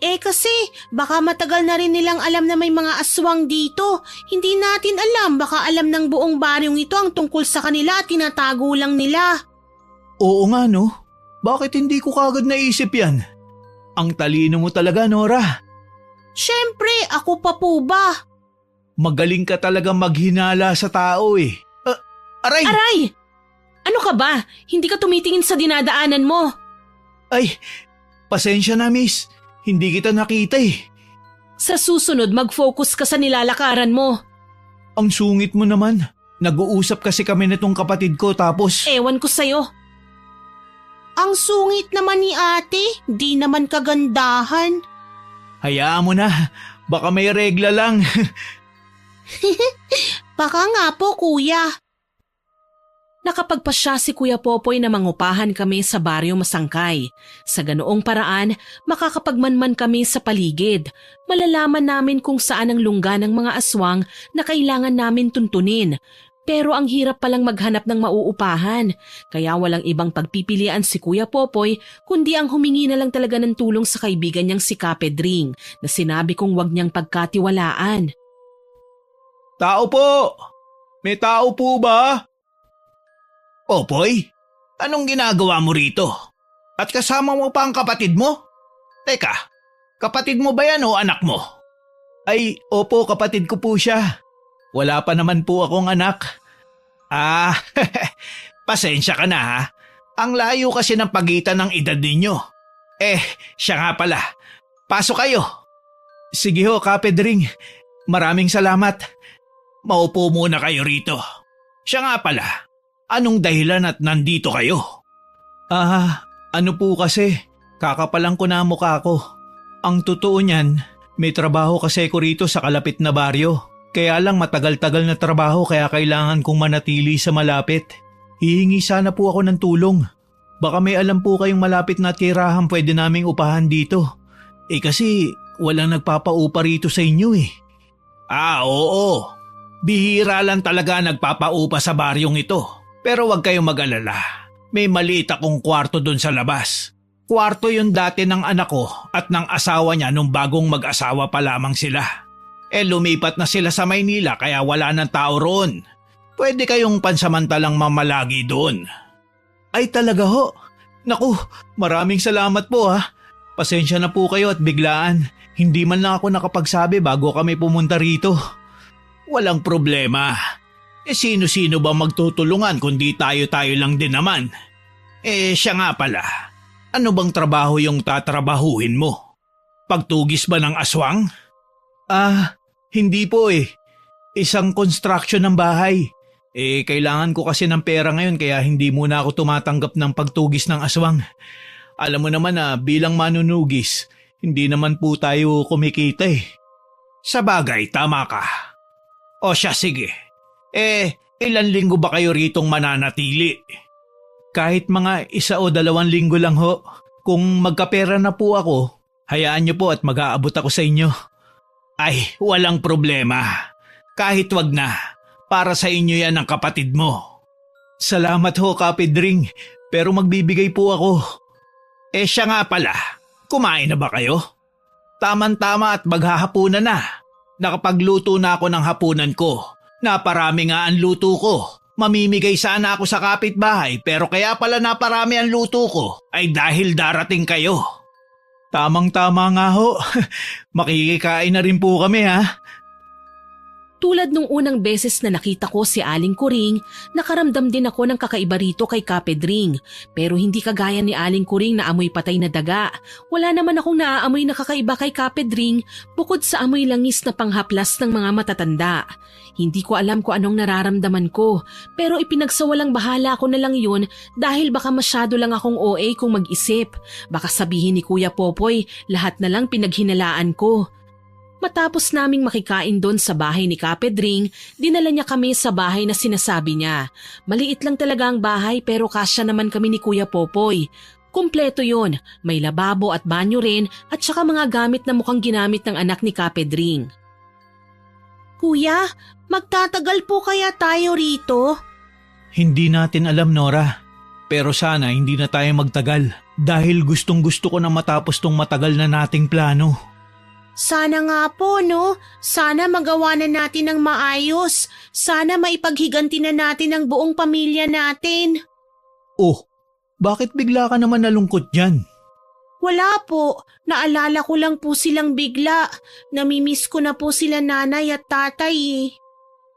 Eh kasi baka matagal na rin nilang alam na may mga aswang dito. Hindi natin alam, baka alam ng buong baryong ito ang tungkol sa kanila at tinatago lang nila. Oo nga no, bakit hindi ko kagad naisip yan? Ang talino mo talaga, Nora. Siyempre, ako pa po ba? Magaling ka talaga maghinala sa tao eh. Aray! Aray! Ano ka ba? Hindi ka tumitingin sa dinadaanan mo. Ay, pasensya na miss. Hindi kita nakita eh. Sa susunod, mag-focus ka sa nilalakaran mo. Ang sungit mo naman. Nag-uusap kasi kami nitong kapatid ko tapos… Ewan ko sa'yo. Ang sungit naman ni ate, di naman kagandahan. Hayaan mo na, baka may regla lang. Baka nga po kuya. Nakapagpasya si Kuya Popoy na mangupahan kami sa baryo Masangkay. Sa ganoong paraan, makakapagmanman kami sa paligid. Malalaman namin kung saan ang lungga ng mga aswang na kailangan namin tuntunin. Pero ang hirap palang maghanap ng mauupahan. Kaya walang ibang pagpipilian si Kuya Popoy kundi ang humingi na lang talaga ng tulong sa kaibigan niyang si Kapedring na sinabi kong wag niyang pagkatiwalaan. Tao po! May tao po ba? Popoy, anong ginagawa mo rito? At kasama mo pa ang kapatid mo? Teka, Kapatid mo ba yan o anak mo? Ay, opo, kapatid ko po siya. Wala pa naman po akong anak. Ah, pasensya ka na ha. Ang layo kasi ng pagitan ng edad ninyo. Siya nga pala. Pasok kayo. Sige ho, Kapedring. Maraming salamat. Maupo muna kayo rito. Siya nga pala. Anong dahilan at nandito kayo? Ano po kasi, kakapalang ko na ang mukha ko. Ang totoo niyan, may trabaho kasi ko rito sa kalapit na baryo. Kaya lang matagal-tagal na trabaho kaya kailangan kong manatili sa malapit. Hihingi sana po ako ng tulong. Baka may alam po kayong malapit na tirahan pwede naming upahan dito. Kasi walang nagpapaupa rito sa inyo eh. Oo. Bihira lang talaga nagpapaupa sa baryong ito. Pero wag kayong mag-alala. May maliit akong kwarto doon sa labas. Kwarto yun dati ng anak ko at ng asawa niya nung bagong mag-asawa pa lamang sila. Lumipat na sila sa Maynila kaya wala ng tao roon. Pwede kayong pansamantalang mamalagi doon. Ay talaga ho? Naku, maraming salamat po ha. Pasensya na po kayo at biglaan. Hindi man lang ako nakapagsabi bago kami pumunta rito. Walang problema. Sino-sino ba magtutulungan kundi tayo-tayo lang din naman? Siya nga pala. Ano bang trabaho yung tatrabahuhin mo? Pagtugis ba ng aswang? Hindi po eh. Isang construction ng bahay. Kailangan ko kasi ng pera ngayon kaya hindi muna ako tumatanggap ng pagtugis ng aswang. Alam mo naman na bilang manunugis, hindi naman po tayo kumikita eh. Sa bagay, tama ka. O siya, sige. Ilan linggo ba kayo ritong mananatili? Kahit mga 1 o 2 linggo lang ho. Kung magkapera na po ako, hayaan niyo po at mag-aabot ako sa inyo. Ay, walang problema. Kahit wag na, para sa inyo yan ang kapatid mo. Salamat ho, Kapedring, pero magbibigay po ako. Siya nga pala, kumain na ba kayo? Taman-tama at maghahapunan na. Nakapagluto na ako ng hapunan ko. Naparami nga ang luto ko. Mamimigay sana ako sa kapitbahay pero kaya pala naparami ang luto ko ay dahil darating kayo. Tamang-tama nga ho. Makikikain na rin po kami ha. Tulad nung unang beses na nakita ko si Aling Kuring, nakaramdam din ako ng kakaiba rito kay Kapedring. Pero hindi kagaya ni Aling Kuring na amoy patay na daga. Wala naman akong naaamoy na kakaiba kay Kapedring bukod sa amoy langis na panghaplas ng mga matatanda. Hindi ko alam kung anong nararamdaman ko, pero ipinagsawalang bahala ko na lang yun dahil baka masyado lang akong OA kung mag-isip. Baka sabihin ni Kuya Popoy, lahat na lang pinaghinalaan ko. Matapos naming makikain doon sa bahay ni Kapedring, dinala niya kami sa bahay na sinasabi niya. Maliit lang talaga ang bahay pero kasya naman kami ni Kuya Popoy. Kumpleto yon, may lababo at banyo rin at saka mga gamit na mukhang ginamit ng anak ni Kapedring. Kuya, magtatagal po kaya tayo rito? Hindi natin alam, Nora. Pero sana hindi na tayo magtagal dahil gustong-gusto ko na matapos tong matagal na nating plano. Sana nga po, no? Sana magawa na natin ng maayos. Sana maipaghiganti na natin ang buong pamilya natin. Oh, bakit bigla ka naman nalungkot dyan? Wala po. Naalala ko lang po silang bigla. Namimiss ko na po sila nanay at tatay eh.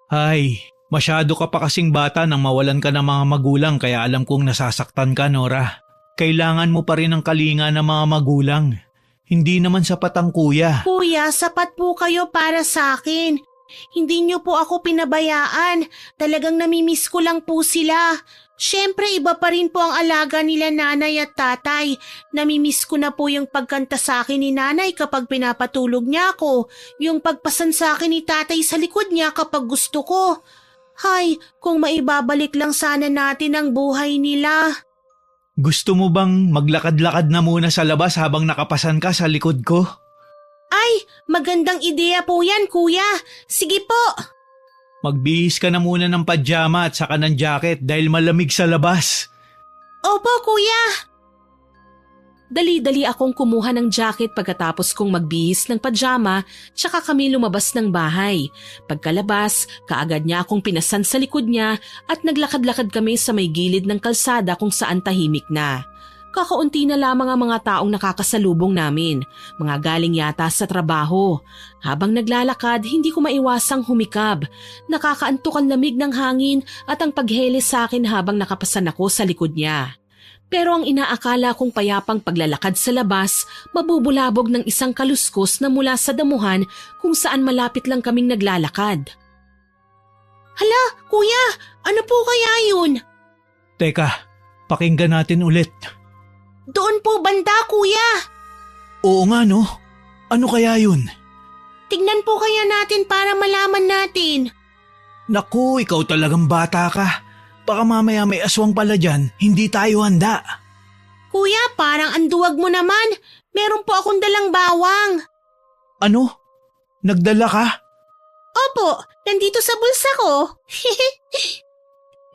Ay, masyado ka pa kasing bata nang mawalan ka ng mga magulang kaya alam kong nasasaktan ka, Nora. Kailangan mo pa rin ang kalinga ng mga magulang. Hindi naman sapat ang kuya. Kuya, sapat po kayo para sa akin. Hindi niyo po ako pinabayaan. Talagang namimiss ko lang po sila. Siyempre, iba pa rin po ang alaga nila nanay at tatay. Namimiss ko na po yung pagkanta sa akin ni nanay kapag pinapatulog niya ako. Yung pagpasan sa akin ni tatay sa likod niya kapag gusto ko. Hay, kung maibabalik lang sana natin ang buhay nila. Gusto mo bang maglakad-lakad na muna sa labas habang nakapasan ka sa likod ko? Ay, magandang ideya po yan, kuya. Sige po. Magbihis ka na muna ng pajama at saka ng jacket dahil malamig sa labas. Opo, kuya. Dali-dali akong kumuha ng jacket pagkatapos kong magbihis ng pajama tsaka kami lumabas ng bahay. Pagkalabas, kaagad niya akong pinasan sa likod niya at naglakad-lakad kami sa may gilid ng kalsada kung saan tahimik na. Kakaunti na lamang ang mga taong nakakasalubong namin, mga galing yata sa trabaho. Habang naglalakad, hindi ko maiwasang humikab. Nakakaantok ang lamig ng hangin at ang pagheles sa akin habang nakapasan ako sa likod niya. Pero ang inaakala kong payapang paglalakad sa labas, mabubulabog ng isang kaluskos na mula sa damuhan kung saan malapit lang kaming naglalakad. Hala, kuya, ano po kaya yun? Teka, pakinggan natin ulit. Doon po banda, kuya. Oo nga no, ano kaya yun? Tignan po kaya natin para malaman natin. Naku, ikaw talagang bata ka. Baka mamaya may aswang pala dyan, hindi tayo handa. Kuya, parang anduwag mo naman. Meron po akong dalang bawang. Ano? Nagdala ka? Opo, nandito sa bulsa ko.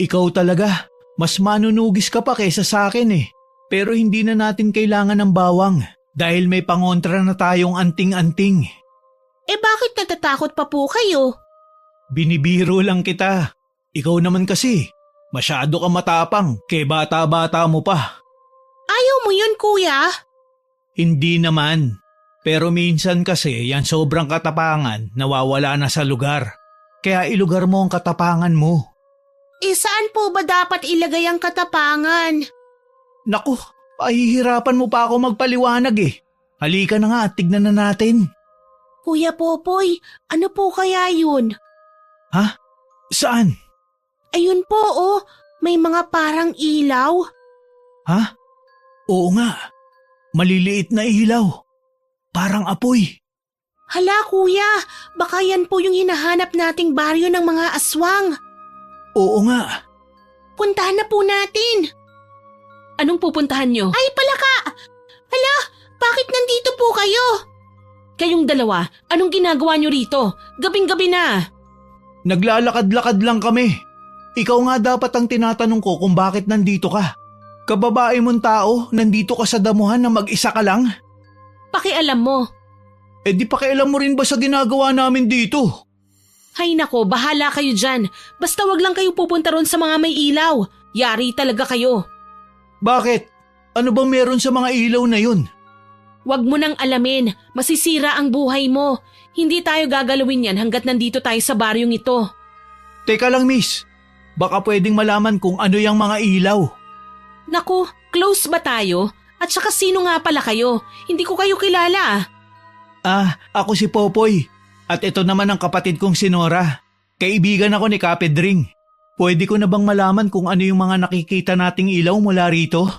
Ikaw talaga, mas manunugis ka pa kaysa sa akin eh. Pero hindi na natin kailangan ng bawang dahil may pangontra na tayong anting-anting. Bakit natatakot pa po kayo? Binibiro lang kita. Ikaw naman kasi, masyado ka matapang kay bata-bata mo pa. Ayaw mo yun, kuya? Hindi naman. Pero minsan kasi yan sobrang katapangan nawawala na sa lugar. Kaya ilugar mo ang katapangan mo. Saan po ba dapat ilagay ang katapangan? Naku, pahihirapan mo pa ako magpaliwanag eh. Halika na nga at tignan na natin. Kuya Popoy, ano po kaya yun? Ha? Saan? Ayun po oh, may mga parang ilaw. Ha? Oo nga. Maliliit na ilaw. Parang apoy. Hala kuya, baka yan po yung hinahanap nating baryo ng mga aswang. Oo nga. Puntahan na po natin. Anong pupuntahan nyo? Ay palaka! Hala, bakit nandito po kayo? Kayong dalawa, anong ginagawa nyo rito? Gabing-gabi na. Naglalakad-lakad lang kami. Ikaw nga dapat ang tinatanong ko kung bakit nandito ka. Kababae mong tao, nandito ka sa damuhan na mag-isa ka lang? Pakialam mo. Di pakialam mo rin ba sa ginagawa namin dito? Hay nako, bahala kayo dyan. Basta wag lang kayo pupunta ron sa mga may ilaw. Yari talaga kayo. Bakit? Ano bang meron sa mga ilaw na yun? Wag mo nang alamin, masisira ang buhay mo. Hindi tayo gagalawin yan hanggat nandito tayo sa baryong ito. Teka lang miss, baka pwedeng malaman kung ano yung mga ilaw. Naku, close ba tayo? At saka sino nga pala kayo? Hindi ko kayo kilala. Ako si Popoy. At ito naman ang kapatid kong si Nora. Kaibigan ako ni Kapedring. Pwede ko na bang malaman kung ano yung mga nakikita nating ilaw mula rito?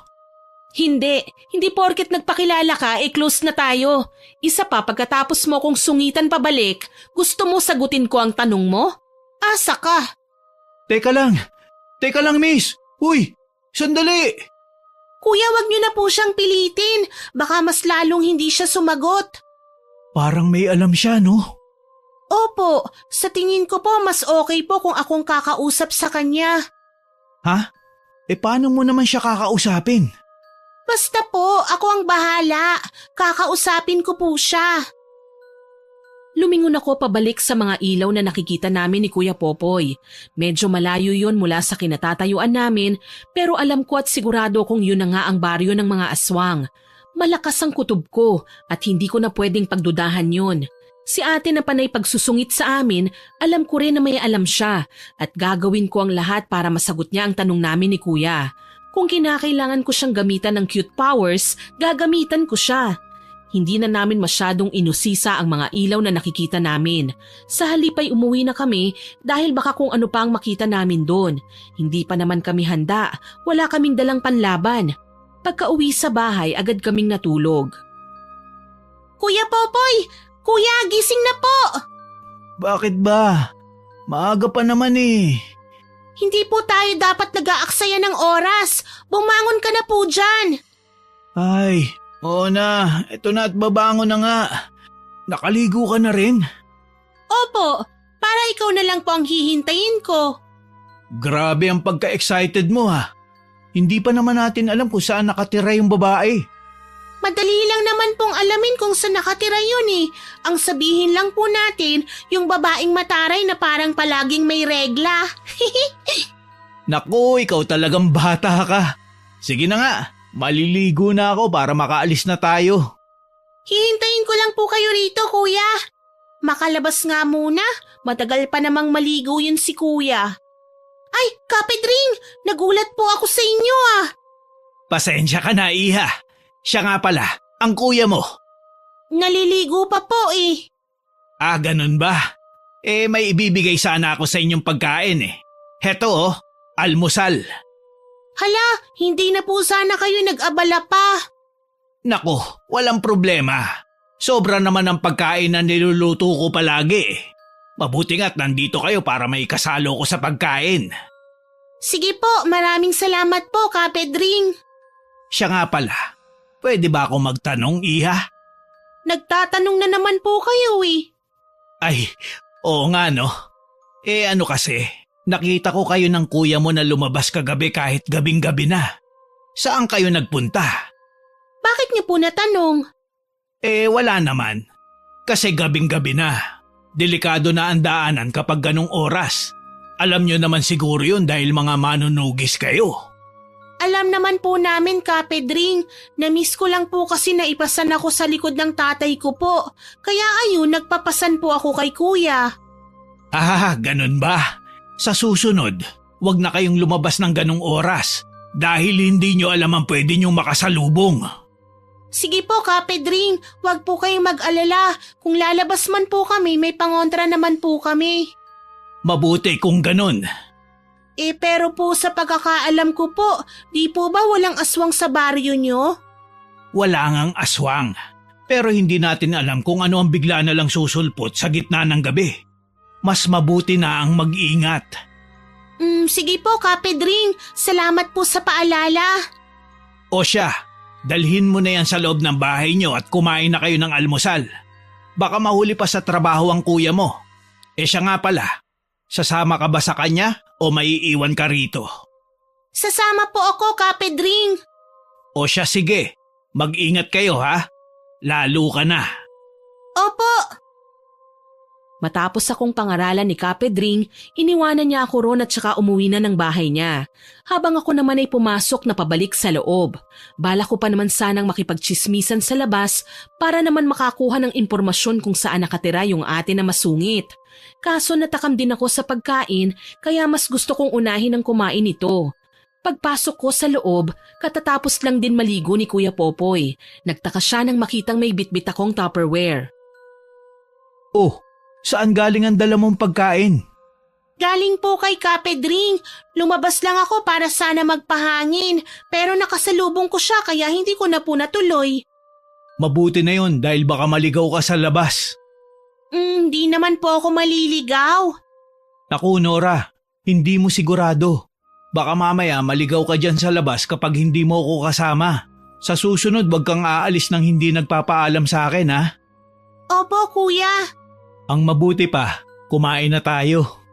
Hindi porket nagpakilala ka, close na tayo. Isa pa, pagkatapos mo kong sungitan pabalik, gusto mo sagutin ko ang tanong mo? Asa ka? Teka lang miss. Uy, sandali. Kuya, wag niyo na po siyang pilitin. Baka mas lalong hindi siya sumagot. Parang may alam siya, no? Opo, sa tingin ko po mas okay po kung akong kakausap sa kanya. Ha? Paano mo naman siya kakausapin? Basta po, ako ang bahala. Kakausapin ko po siya. Lumingon ako pabalik sa mga ilaw na nakikita namin ni Kuya Popoy. Medyo malayo yun mula sa kinatatayuan namin pero alam ko at sigurado kung yun na nga ang baryo ng mga aswang. Malakas ang kutob ko at hindi ko na pwedeng pagdudahan yun. Si ate na panay pagsusungit sa amin, alam ko rin na may alam siya at gagawin ko ang lahat para masagot niya ang tanong namin ni Kuya. Kung kinakailangan ko siyang gamitan ng cute powers, gagamitan ko siya. Hindi na namin masyadong inusisa ang mga ilaw na nakikita namin. Sa halip ay umuwi na kami dahil baka kung ano pa ang makita namin doon. Hindi pa naman kami handa, wala kaming dalang panlaban. Pagka-uwi sa bahay, agad kaming natulog. Kuya Popoy! Kuya, gising na po! Bakit ba? Maaga pa naman eh. Hindi po tayo dapat nag-aaksaya ng oras. Bumangon ka na po dyan. Ay, oo na. Ito na at babangon na nga. Nakaligo ka na rin? Opo, para ikaw na lang po ang hihintayin ko. Grabe ang pagka-excited mo ha. Hindi pa naman natin alam kung saan nakatira yung babae. Madali lang naman pong alamin kung saan nakatira yun eh. Ang sabihin lang po natin, yung babaeng mataray na parang palaging may regla. Naku, ikaw talagang bata ka. Sige na nga, Maliligo na ako para makaalis na tayo. Hihintayin ko lang po kayo rito, kuya. Makalabas nga muna. Matagal pa namang maligo yun si kuya. Ay, Kapedring! Nagulat po ako sa inyo ah. Pasensya ka na, Iha. Siya nga pala, ang kuya mo. Naliligo pa po eh. Ah, ganun ba? May ibibigay sana ako sa inyong pagkain eh. Heto oh, almusal. Hala, hindi na po sana kayo nag-abala pa. Nako, walang problema. Sobra naman ang pagkain na niluluto ko palagi eh. Mabuti nga't nandito kayo para may kasalo ko sa pagkain. Sige po, maraming salamat po, Kapedring. Siya nga pala, pwede ba ako magtanong, Iha? Nagtatanong na naman po kayo eh. Ay, oo nga no. Ano kasi, nakita ko kayo ng kuya mo na lumabas kagabi kahit gabing-gabi na. Saan kayo nagpunta? Bakit niyo po natanong? Wala naman. Kasi gabing-gabi na. Delikado na ang daanan kapag ganong oras. Alam nyo naman siguro yun dahil mga manunugis kayo. Alam naman po namin, Kapedring. Na-miss ko lang po kasi naipasan ako sa likod ng tatay ko po. Kaya ayun, nagpapasan po ako kay kuya. Ah, ganun ba? Sa susunod, wag na kayong lumabas ng ganong oras dahil hindi nyo alam ang pwede nyong makasalubong. Sige po, Kapedring. Huwag po kayong mag-alala. Kung lalabas man po kami, may pangontra naman po kami. Mabuti kung ganun. Pero po sa pagkakaalam ko po, di po ba walang aswang sa baryo nyo? Wala ngang aswang. Pero hindi natin alam kung ano ang bigla na lang susulpot sa gitna ng gabi. Mas mabuti na ang mag-ingat. Sige po, Kapedring. Salamat po sa paalala. O siya, dalhin mo na yan sa loob ng bahay nyo at kumain na kayo ng almusal. Baka mahuli pa sa trabaho ang kuya mo. Siya nga pala, sasama ka ba sa kanya o maiiwan ka rito? Sasama po ako, Kapedring. O siya sige, mag-ingat kayo ha. Lalo ka na. Opo. Matapos akong pangaralan ni Kapedring, iniwanan niya ako ron at saka umuwi na ng bahay niya. Habang ako naman ay pumasok na pabalik sa loob. Bala ko pa naman sanang makipagchismisan sa labas para naman makakuha ng impormasyon kung saan nakatira yung ate na masungit. Kaso natakam din ako sa pagkain kaya mas gusto kong unahin ang kumain ito. Pagpasok ko sa loob, katatapos lang din maligo ni Kuya Popoy. Nagtaka siya nang makitang may bitbit akong Tupperware. Oh, saan galing ang dala mong pagkain? Galing po kay Kapedring. Lumabas lang ako para sana magpahangin. Pero nakasalubong ko siya kaya hindi ko na po natuloy. Mabuti na yun dahil baka maligaw ka sa labas. Hindi naman po ako maliligaw. Naku Nora, hindi mo sigurado. Baka mamaya maligaw ka dyan sa labas kapag hindi mo ako kasama. Sa susunod wag kang aalis nang hindi nagpapaalam sa akin ha. Opo, kuya. Ang mabuti pa, kumain na tayo.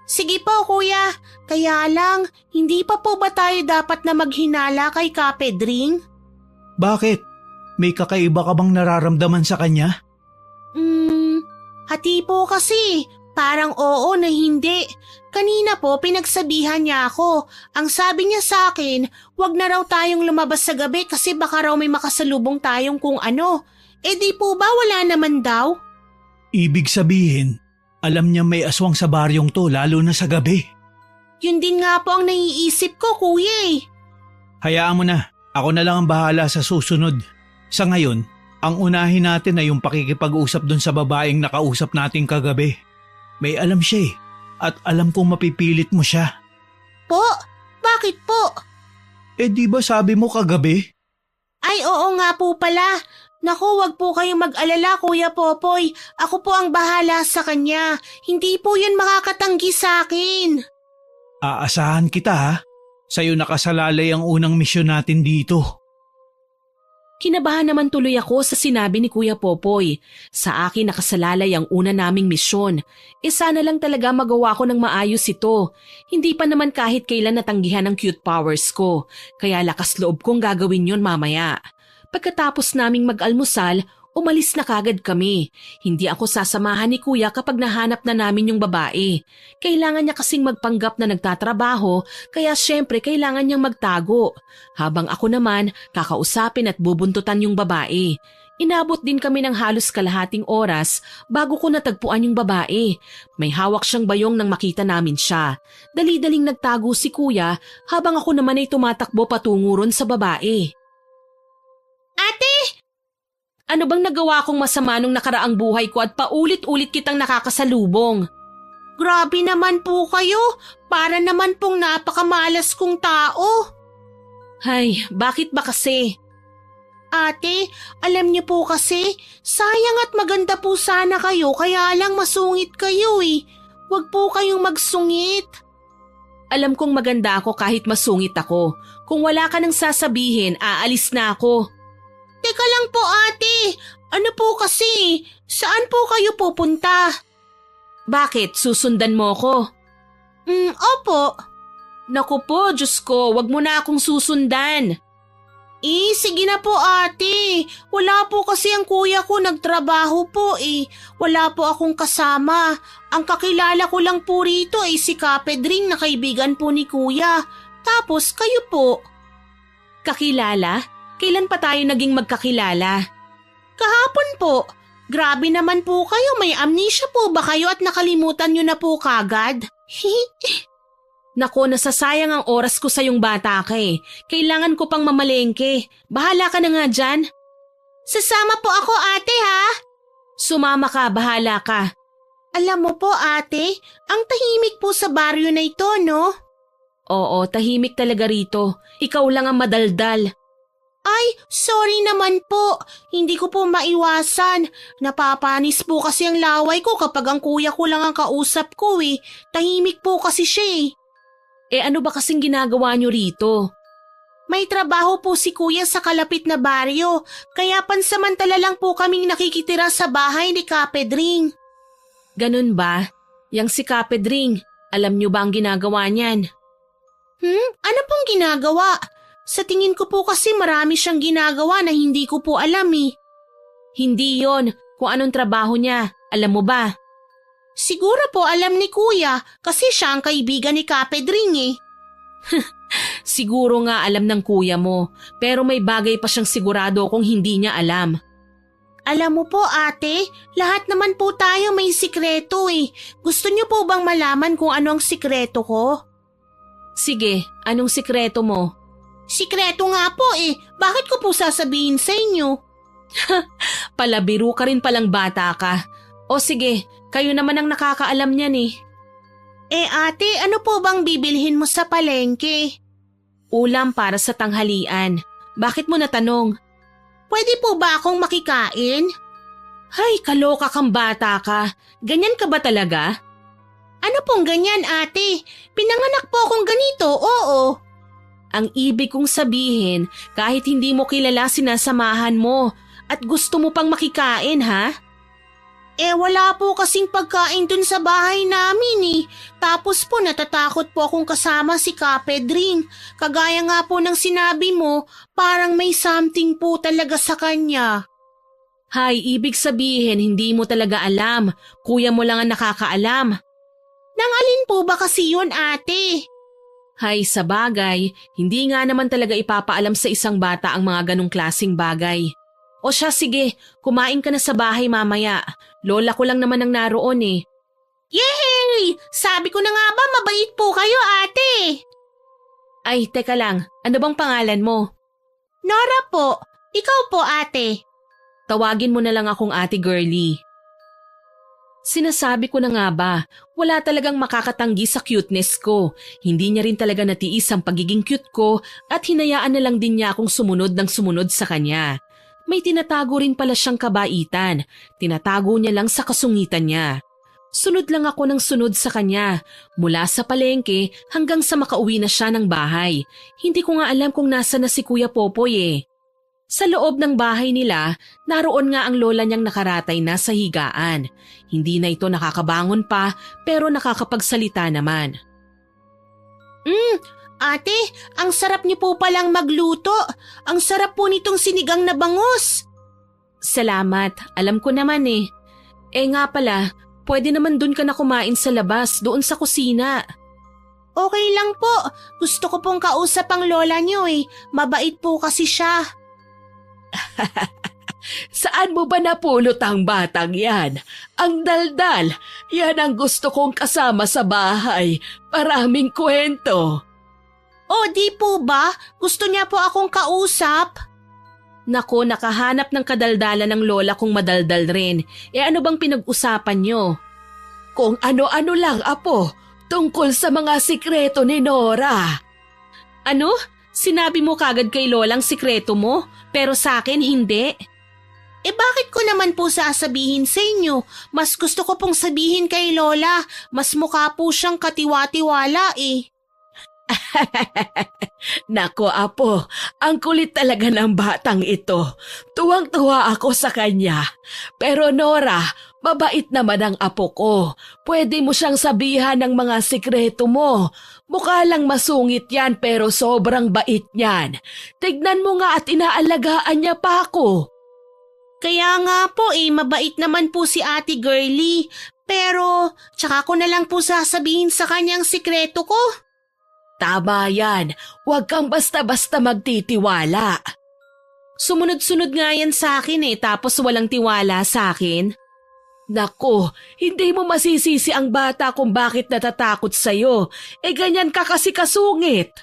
Sige po, kuya. Kaya lang, hindi pa po ba tayo dapat na maghinala kay Kapedring? Bakit? May kakaiba ka bang nararamdaman sa kanya? Hati po kasi. Parang oo na hindi. Kanina po pinagsabihan niya ako. Ang sabi niya sa akin, wag na raw tayong lumabas sa gabi kasi baka raw may makasalubong tayong kung ano. Di po ba wala naman daw? Ibig sabihin, alam niya may aswang sa baryong to lalo na sa gabi. Yun din nga po ang naiisip ko, kuya. Hayaan mo na, ako na lang ang bahala sa susunod. Sa ngayon, ang unahin natin ay yung pakikipag-usap dun sa babaeng nakausap natin kagabi. May alam siya at alam kong mapipilit mo siya. Po? Bakit po? Di ba sabi mo kagabi? Ay oo nga po pala. Naku, wag po kayong mag-alala, Kuya Popoy. Ako po ang bahala sa kanya. Hindi po yun makakatanggi sa akin. Aasahan kita ha. Sa'yo nakasalalay ang unang misyon natin dito. Kinabahan naman tuloy ako sa sinabi ni Kuya Popoy. Sa akin nakasalalay ang una naming misyon. Sana lang talaga magawa ko ng maayos ito. Hindi pa naman kahit kailan natanggihan ang cute powers ko. Kaya lakas loob kong gagawin yon mamaya. Pagkatapos naming mag-almusal, Umalis na kagad kami. Hindi ako sasamahan ni kuya kapag nahanap na namin yung babae. Kailangan niya kasing magpanggap na nagtatrabaho, kaya syempre kailangan niyang magtago. Habang ako naman, kakausapin at bubuntutan yung babae. Inabot din kami ng halos kalahating oras bago ko natagpuan yung babae. May hawak siyang bayong nang makita namin siya. Dali-daling nagtago si kuya habang ako naman ay tumatakbo patungo ron sa babae. Ate! Ano bang nagawa kong masama nung nakaraang buhay ko at paulit-ulit kitang nakakasalubong? Grabe naman po kayo. Para naman pong napakamalas kong tao. Ay, bakit ba kasi? Ate, alam niyo po kasi, sayang at maganda po sana kayo kaya lang masungit kayo eh. Huwag po kayong magsungit. Alam kong maganda ako kahit masungit ako. Kung wala ka nang sasabihin, aalis na ako. Teka lang po ate, ano po kasi, saan po kayo pupunta? Bakit? Susundan mo ko? Opo. Naku po, Diyos ko, wag mo na akong susundan. Sige na po ate. Wala po kasi ang kuya ko, nagtrabaho po eh. Wala po akong kasama. Ang kakilala ko lang po rito ay si Kapedring na kaibigan po ni kuya. Tapos kayo po. Kakilala? Kailan pa tayo naging magkakilala? Kahapon po. Grabe naman po kayo, may amnesia po ba kayo at nakalimutan nyo na po kagad? Nako, nasasayang ang oras ko sa yung bata ka eh. Kailangan ko pang mamalengke. Bahala ka na nga dyan. Sasama po ako ate ha? Sumama ka, bahala ka. Alam mo po ate, ang tahimik po sa baryo na ito no? Oo, tahimik talaga rito. Ikaw lang ang madaldal. Ay, sorry naman po. Hindi ko po maiwasan. Napapanis po kasi ang laway ko kapag ang kuya ko lang ang kausap ko eh. Tahimik po kasi siya eh. Ano ba kasing ginagawa niyo rito? May trabaho po si kuya sa kalapit na baryo, kaya pansamantala lang po kaming nakikitira sa bahay ni Kapedring. Ganun ba? Yang si Kapedring, alam niyo ba ang ginagawa niyan? Ano pong ginagawa? Sa tingin ko po kasi marami siyang ginagawa na hindi ko po alam eh. Hindi yon. Kung anong trabaho niya, alam mo ba? Siguro po alam ni kuya kasi siya ang kaibigan ni Kapedring eh. Siguro nga alam ng kuya mo, pero may bagay pa siyang sigurado kung hindi niya alam. Alam mo po ate, lahat naman po tayo may sikreto eh. Gusto niyo po bang malaman kung ano ang sikreto ko? Sige, anong sikreto mo? Sikreto nga po eh, bakit ko po sasabihin sa inyo? Palabiro ka rin palang bata ka. O sige, kayo naman ang nakakaalam niyan eh. Ate, ano po bang bibilhin mo sa palengke? Ulam para sa tanghalian. Bakit mo natanong? Pwede po ba akong makikain? Hay, kaloka kang bata ka. Ganyan ka ba talaga? Ano pong ganyan ate? Pinanganak po akong ganito, oo. Ang ibig kong sabihin, kahit hindi mo kilala sinasamahan mo at gusto mo pang makikain ha? Wala po kasing pagkain dun sa bahay namin eh. Tapos po natatakot po akong kasama si Kapedring. Kagaya nga po ng sinabi mo, parang may something po talaga sa kanya. Hay, ibig sabihin hindi mo talaga alam. Kuya mo lang ang nakakaalam. Nang alin po ba kasi yun ate? Hay, sa bagay, hindi nga naman talaga ipapaalam sa isang bata ang mga ganong klaseng bagay. O siya, sige, kumain ka na sa bahay mamaya. Lola ko lang naman ang naroon eh. Yay! Sabi ko na nga ba mabait po kayo ate? Ay, teka lang, ano bang pangalan mo? Nora po, ikaw po ate. Tawagin mo na lang akong Ate Girlie. Sinasabi ko na nga ba, wala talagang makakatanggi sa cuteness ko. Hindi niya rin talaga natiis ang pagiging cute ko at hinayaan na lang din niya akong sumunod ng sumunod sa kanya. May tinatago rin pala siyang kabaitan. Tinatago niya lang sa kasungitan niya. Sunod lang ako ng sunod sa kanya. Mula sa palengke hanggang sa makauwi na siya ng bahay. Hindi ko nga alam kung nasa na si Kuya Popoy eh. Sa loob ng bahay nila, naroon nga ang lola niyang nakaratay na sa higaan. Hindi na ito nakakabangon pa pero nakakapagsalita naman. Ate, ang sarap niyo po palang magluto. Ang sarap po nitong sinigang na bangus. Salamat, alam ko naman eh. Eh nga pala, pwede naman dun ka na kumain sa labas, doon sa kusina. Okay lang po. Gusto ko pong kausap ang lola niyo eh. Mabait po kasi siya. Saan mo ba napulot ang batang yan? Ang daldal, yan ang gusto kong kasama sa bahay. Maraming kwento. O di po ba? Gusto niya po akong kausap? Nako, nakahanap ng kadaldalan ng lola kong madaldal rin. E ano bang pinag-usapan nyo? Kung ano-ano lang, apo, tungkol sa mga sikreto ni Nora. Ano? Sinabi mo kagad kay lolang sikreto mo, pero sa akin hindi? Eh bakit ko naman po sasabihin sa inyo? Mas gusto ko pong sabihin kay lola. Mas mukha po siyang katiwa-tiwala eh. Nako apo, ang kulit talaga ng batang ito. Tuwang-tuwa ako sa kanya. Pero Nora, mabait naman ang apo ko. Pwede mo siyang sabihan ng mga sikreto mo. Mukha lang masungit yan pero sobrang bait niyan. Tignan mo nga at inaalagaan niya pa ako. Kaya nga po eh, mabait naman po si Ate Girlie. Pero, tsaka ko na lang po sasabihin sa kanyang sikreto ko. Tama yan. Huwag kang basta-basta magtitiwala. Sumunod-sunod nga yan sa akin eh, tapos walang tiwala sa akin. Naku, hindi mo masisisi ang bata kung bakit natatakot sa'yo. Eh ganyan ka kasi kasungit.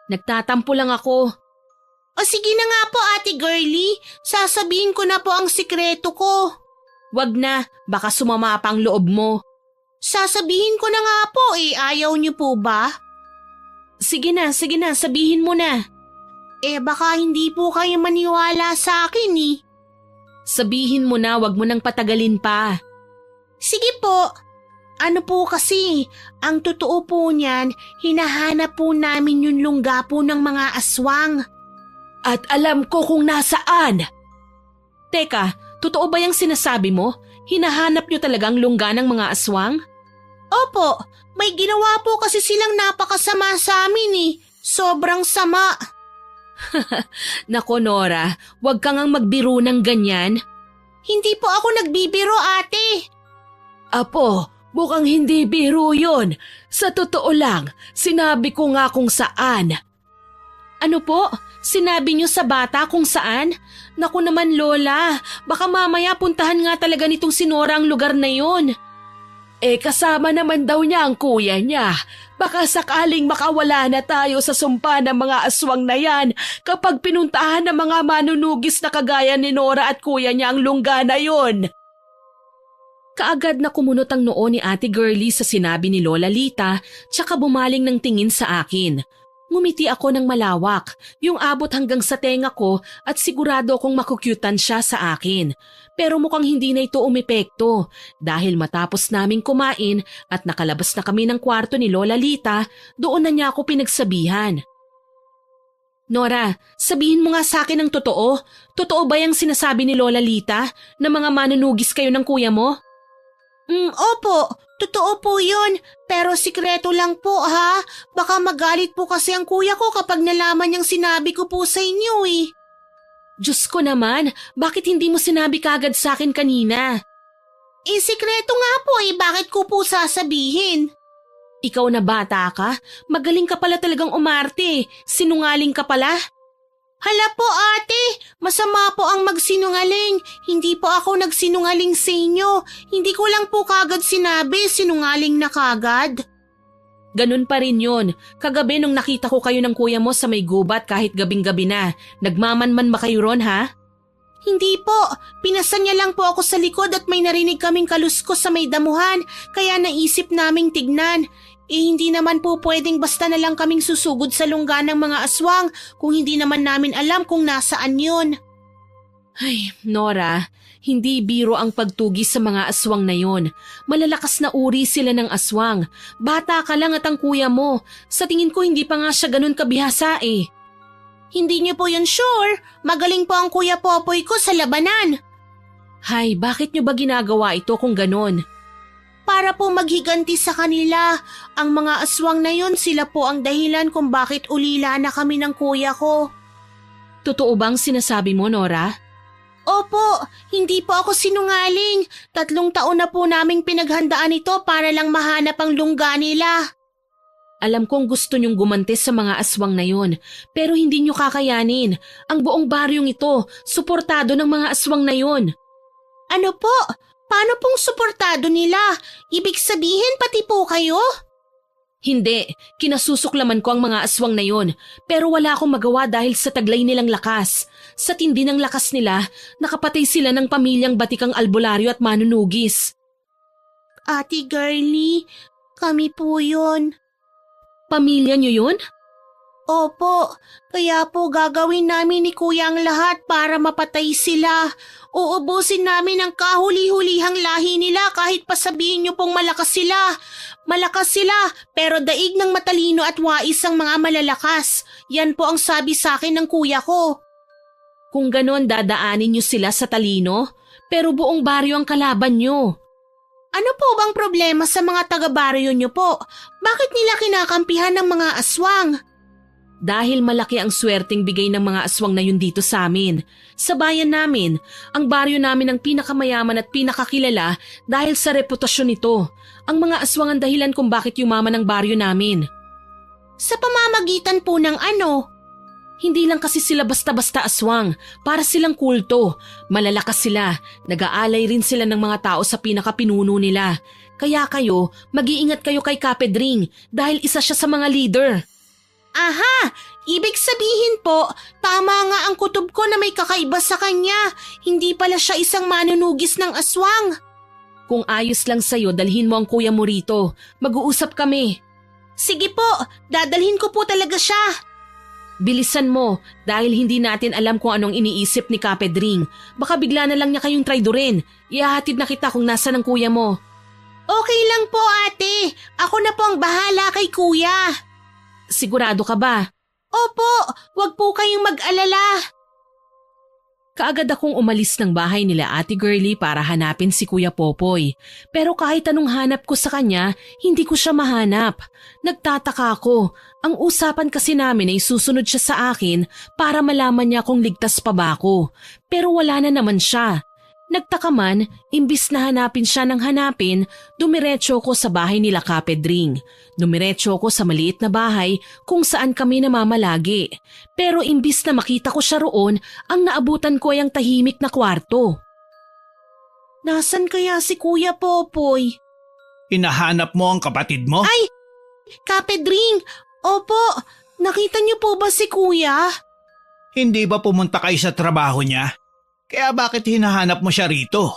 Nagtatampo lang ako. O sige na nga po Ate Girlie, sasabihin ko na po ang sikreto ko. Wag na, baka sumama pa ang loob mo. Sasabihin ko na nga po eh, ayaw niyo po ba? Sige na, sabihin mo na. Eh baka hindi po kayo maniwala sa akin eh. Sabihin mo na, wag mo nang patagalin pa. Sige po. Ano po kasi, ang totoo po niyan, hinahanap po namin yung lungga po ng mga aswang. At alam ko kung nasaan. Teka, totoo ba yung sinasabi mo? Hinahanap niyo talagang lungga ng mga aswang? Opo, may ginawa po kasi silang napakasama sa amin eh. Sobrang sama. Nako Nora, wag kang ang magbiro ng ganyan. Hindi po ako nagbibiro ate. Apo, mukhang hindi biro yun. Sa totoo lang, sinabi ko nga kung saan. Ano po? Sinabi niyo sa bata kung saan? Naku naman Lola, baka mamaya puntahan nga talaga nitong si Nora ang lugar na yun. Eh kasama naman daw niya ang kuya niya. Baka sakaling makawala na tayo sa sumpa ng mga aswang na yan kapag pinuntahan ng mga manunugis na kagaya ni Nora at kuya niya ang lungga na yun. Kaagad na kumunot ang noo ni Ate Girlie sa sinabi ni Lola Lita tsaka bumaling ng tingin sa akin. Ngumiti ako ng malawak, yung abot hanggang sa tenga ko at sigurado akong makukyutan siya sa akin. Pero mukhang hindi na ito umepekto dahil matapos naming kumain at nakalabas na kami ng kwarto ni Lola Lita, doon na niya ako pinagsabihan. Nora, sabihin mo nga sa akin ang totoo. Totoo ba yung sinasabi ni Lola Lita na mga manunugis kayo ng kuya mo? Opo, totoo po yun. Pero sikreto lang po ha. Baka magalit po kasi ang kuya ko kapag nalaman niyang sinabi ko po sa inyo eh. Diyos ko naman, bakit hindi mo sinabi kagad sa akin kanina? Eh sikreto nga po eh, bakit ko po sasabihin? Ikaw na bata ka? Magaling ka pala talagang umarte. Sinungaling ka pala? Hala po ate, masama po ang magsinungaling. Hindi po ako nagsinungaling sa inyo. Hindi ko lang po kagad sinabi, sinungaling na kagad. Ganun pa rin yun. Kagabi nung nakita ko kayo ng kuya mo sa may gubat kahit gabing-gabi na, nagmamanman ba kayo ron ha? Hindi po, pinasan niya lang po ako sa likod at may narinig kaming kaluskos sa may damuhan, kaya naisip naming tignan. Eh hindi naman po pwedeng basta na lang kaming susugod sa lungga ng mga aswang kung hindi naman namin alam kung nasaan yun. Ay, Nora, hindi biro ang pagtugis sa mga aswang na yon. Malalakas na uri sila ng aswang. Bata ka lang at ang kuya mo. Sa tingin ko hindi pa nga siya ganun kabihasa eh. Hindi niyo po yun sure. Magaling po ang kuya Popoy ko sa labanan. Hay, bakit niyo ba ginagawa ito kung ganun? Para po maghiganti sa kanila. Ang mga aswang na yun, sila po ang dahilan kung bakit ulila na kami ng kuya ko. Totoo bang sinasabi mo, Nora? Opo, hindi po ako sinungaling. 3 taon na po naming pinaghandaan ito para lang mahanap ang lungga nila. Alam kong gusto niyong gumanti sa mga aswang na yon, pero hindi niyo kakayanin. Ang buong baryong ito, suportado ng mga aswang na yon. Ano po? Paano pong suportado nila? Ibig sabihin pati po kayo? Hindi, kinasusuklaman ko ang mga aswang na yon, pero wala akong magawa dahil sa taglay nilang lakas. Sa tindi ng lakas nila, nakapatay sila ng pamilyang batikang albularyo at manunugis. Ate Girlie, kami po yun. Pamilya niyo yun? Opo, kaya po gagawin namin ni Kuya ang lahat para mapatay sila. Uubusin namin ang kahuli-hulihang lahi nila kahit pa sabihin niyo pong malakas sila. Malakas sila, pero daig ng matalino at wais ang mga malalakas. Yan po ang sabi sa akin ng kuya ko. Kung ganon, dadaanin niyo sila sa talino, pero buong baryo ang kalaban niyo. Ano po bang problema sa mga taga-baryo niyo po? Bakit nila kinakampihan ng mga aswang? Dahil malaki ang swerteng bigay ng mga aswang na yun dito sa amin. Sa bayan namin, ang baryo namin ang pinakamayaman at pinakakilala dahil sa reputasyon nito. Ang mga aswang ang dahilan kung bakit yumaman ang baryo namin. Sa pamamagitan po ng ano? Hindi lang kasi sila basta-basta aswang, para silang kulto. Malalakas sila, nag-aalay rin sila ng mga tao sa pinakapinuno nila. Kaya kayo, mag-iingat kayo kay Kapedring dahil isa siya sa mga leader. Aha! Ibig sabihin po, tama nga ang kutob ko na may kakaiba sa kanya. Hindi pala siya isang manunugis ng aswang. Kung ayos lang sa'yo, dalhin mo ang kuya mo rito. Mag-uusap kami. Sige po, dadalhin ko po talaga siya. Bilisan mo dahil hindi natin alam kung anong iniisip ni Kapedring. Baka bigla na lang niya kayong traidorin. Ihahatid na kita kung nasa ng kuya mo. Okay lang po ate. Ako na po ang bahala kay kuya. Sigurado ka ba? Opo, wag po kayong mag-alala. Kaagad akong umalis ng bahay nila Ate Girlie para hanapin si Kuya Popoy. Pero kahit anong hanap ko sa kanya, hindi ko siya mahanap. Nagtataka ako. Ang usapan kasi namin ay susunod siya sa akin para malaman niya kung ligtas pa ba ako. Pero wala na naman siya. Nagtaka man, imbis na hanapin siya ng hanapin, dumiretso ko sa bahay nila Kapedring. Dumiretso ko sa maliit na bahay kung saan kami namamalagi. Pero imbis na makita ko siya roon, ang naabutan ko ay ang tahimik na kwarto. Nasaan kaya si Kuya Popoy? Hinahanap mo ang kapatid mo? Ay! Kapedring! Opo, nakita niyo po ba si Kuya? Hindi ba pumunta kayo sa trabaho niya? Kaya bakit hinahanap mo siya rito?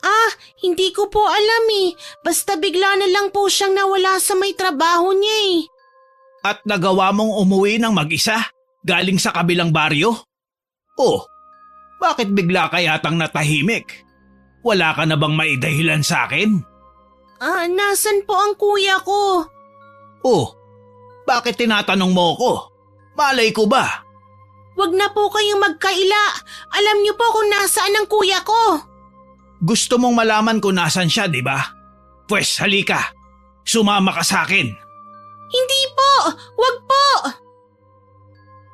Ah, hindi ko po alam eh. Basta bigla na lang po siyang nawala sa may trabaho niya eh. At nagawa mong umuwi ng mag-isa? Galing sa kabilang baryo? Oh, bakit bigla ka yatang natahimik? Wala ka na bang maidahilan sa akin? Ah, nasan po ang kuya ko? Oh, bakit tinatanong mo ko? Malay ko ba? Wag na po kayong magkaila. Alam niyo po kung nasaan ang kuya ko. Gusto mong malaman kung nasan siya, di ba? Pwes, halika. Sumama ka sa akin. Hindi po! Wag po!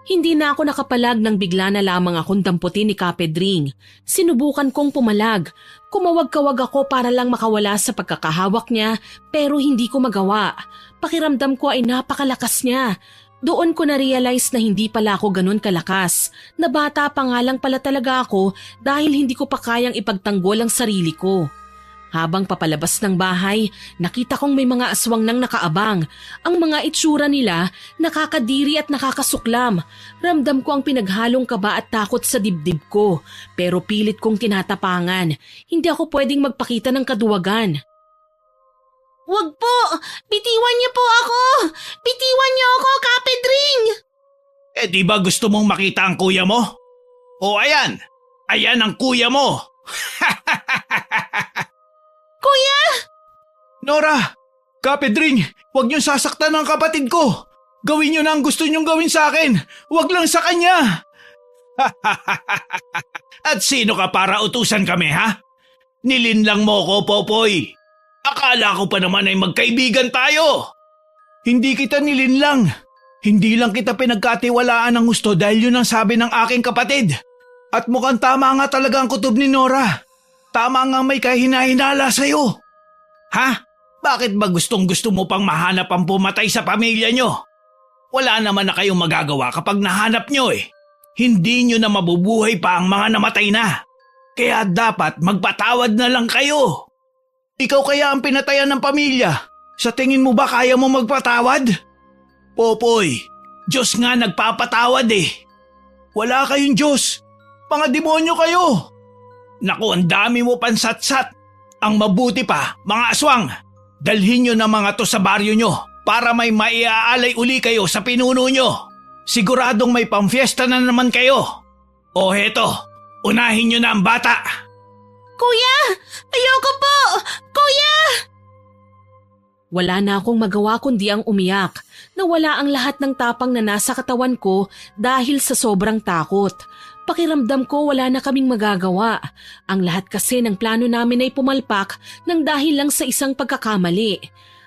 Hindi na ako nakapalag nang bigla na lamang akong damputin ni Kapedring. Sinubukan kong pumalag. Kumawag-kawag ako para lang makawala sa pagkakahawak niya pero hindi ko magawa. Pakiramdam ko ay napakalakas niya. Doon ko na-realize na hindi pala ako ganun kalakas. Na bata pa nga lang pala talaga ako dahil hindi ko pa kayang ipagtanggol ang sarili ko. Habang papalabas ng bahay, nakita kong may mga aswang nang nakaabang. Ang mga itsura nila, nakakadiri at nakakasuklam. Ramdam ko ang pinaghalong kaba at takot sa dibdib ko. Pero pilit kong tinatapangan. Hindi ako pwedeng magpakita ng kaduwagan. Wag po! Bitiwan niyo po ako! Bitiwan niyo ako, Kapedring! Eh di ba gusto mong makita ang kuya mo? O ayan! Ayan ang kuya mo! Kuya! Nora! Kapedring! Huwag niyong sasaktan ang kapatid ko! Gawin niyo na ang gusto niyong gawin sa akin! Huwag lang sa kanya! At sino ka para utusan kami, ha? Nilinlang mo ko, Popoy! Akala ko pa naman ay magkaibigan tayo! Hindi kita nilinlang! Hindi lang kita pinagkatiwalaan ng gusto dahil yun ang sabi ng aking kapatid! At mukhang tama nga talaga ang kutob ni Nora. Tama nga may kahinahinala sa'yo. Ha? Bakit ba gustong-gusto mo pang mahanap ang pumatay sa pamilya nyo? Wala naman na kayong magagawa kapag nahanap nyo eh. Hindi nyo na mabubuhay pa ang mga namatay na. Kaya dapat magpatawad na lang kayo. Ikaw kaya ang pinatayan ng pamilya. Sa tingin mo ba kaya mo magpatawad? Popoy, Diyos nga nagpapatawad eh. Wala kayong Diyos. Mga demonyo kayo. Naku, ang dami mo pansatsat. Ang mabuti pa, mga aswang, dalhin nyo na mga to sa baryo nyo para may maiaalay uli kayo sa pinuno nyo. Siguradong may pamfiesta na naman kayo. O heto, unahin nyo na ang bata. Kuya! Ayoko po! Kuya! Wala na akong magawa kundi ang umiyak. Nawala ang lahat ng tapang na nasa katawan ko dahil sa sobrang takot. Pakiramdam ko wala na kaming magagawa. Ang lahat kasi ng plano namin ay pumalpak ng dahil lang sa isang pagkakamali.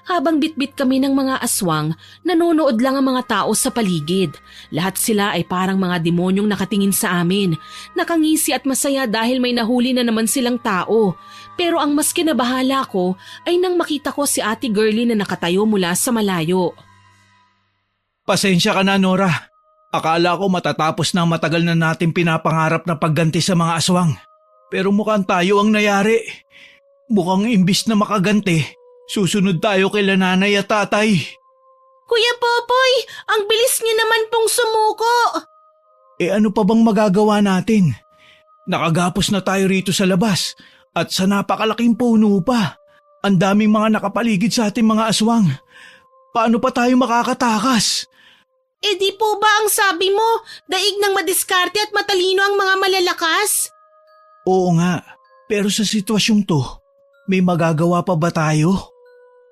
Habang bitbit kami ng mga aswang, nanonood lang ang mga tao sa paligid. Lahat sila ay parang mga demonyong nakatingin sa amin. Nakangisi at masaya dahil may nahuli na naman silang tao. Pero ang mas kinabahala ko ay nang makita ko si Ate Girlie na nakatayo mula sa malayo. Pasensya ka na, Nora. Akala ko matatapos na ang matagal na natin pinapangarap na pagganti sa mga aswang. Pero mukhang tayo ang nayari. Mukhang imbis na makaganti, susunod tayo kay nanay at tatay. Kuya Popoy, ang bilis niyo naman pong sumuko. Ano pa bang magagawa natin? Nakagapos na tayo rito sa labas at sa napakalaking puno pa. Ang daming mga nakapaligid sa ating mga aswang. Paano pa tayo makakatakas? Di po ba ang sabi mo, daig ng madiskarte at matalino ang mga malalakas? Oo nga, pero sa sitwasyong to, may magagawa pa ba tayo?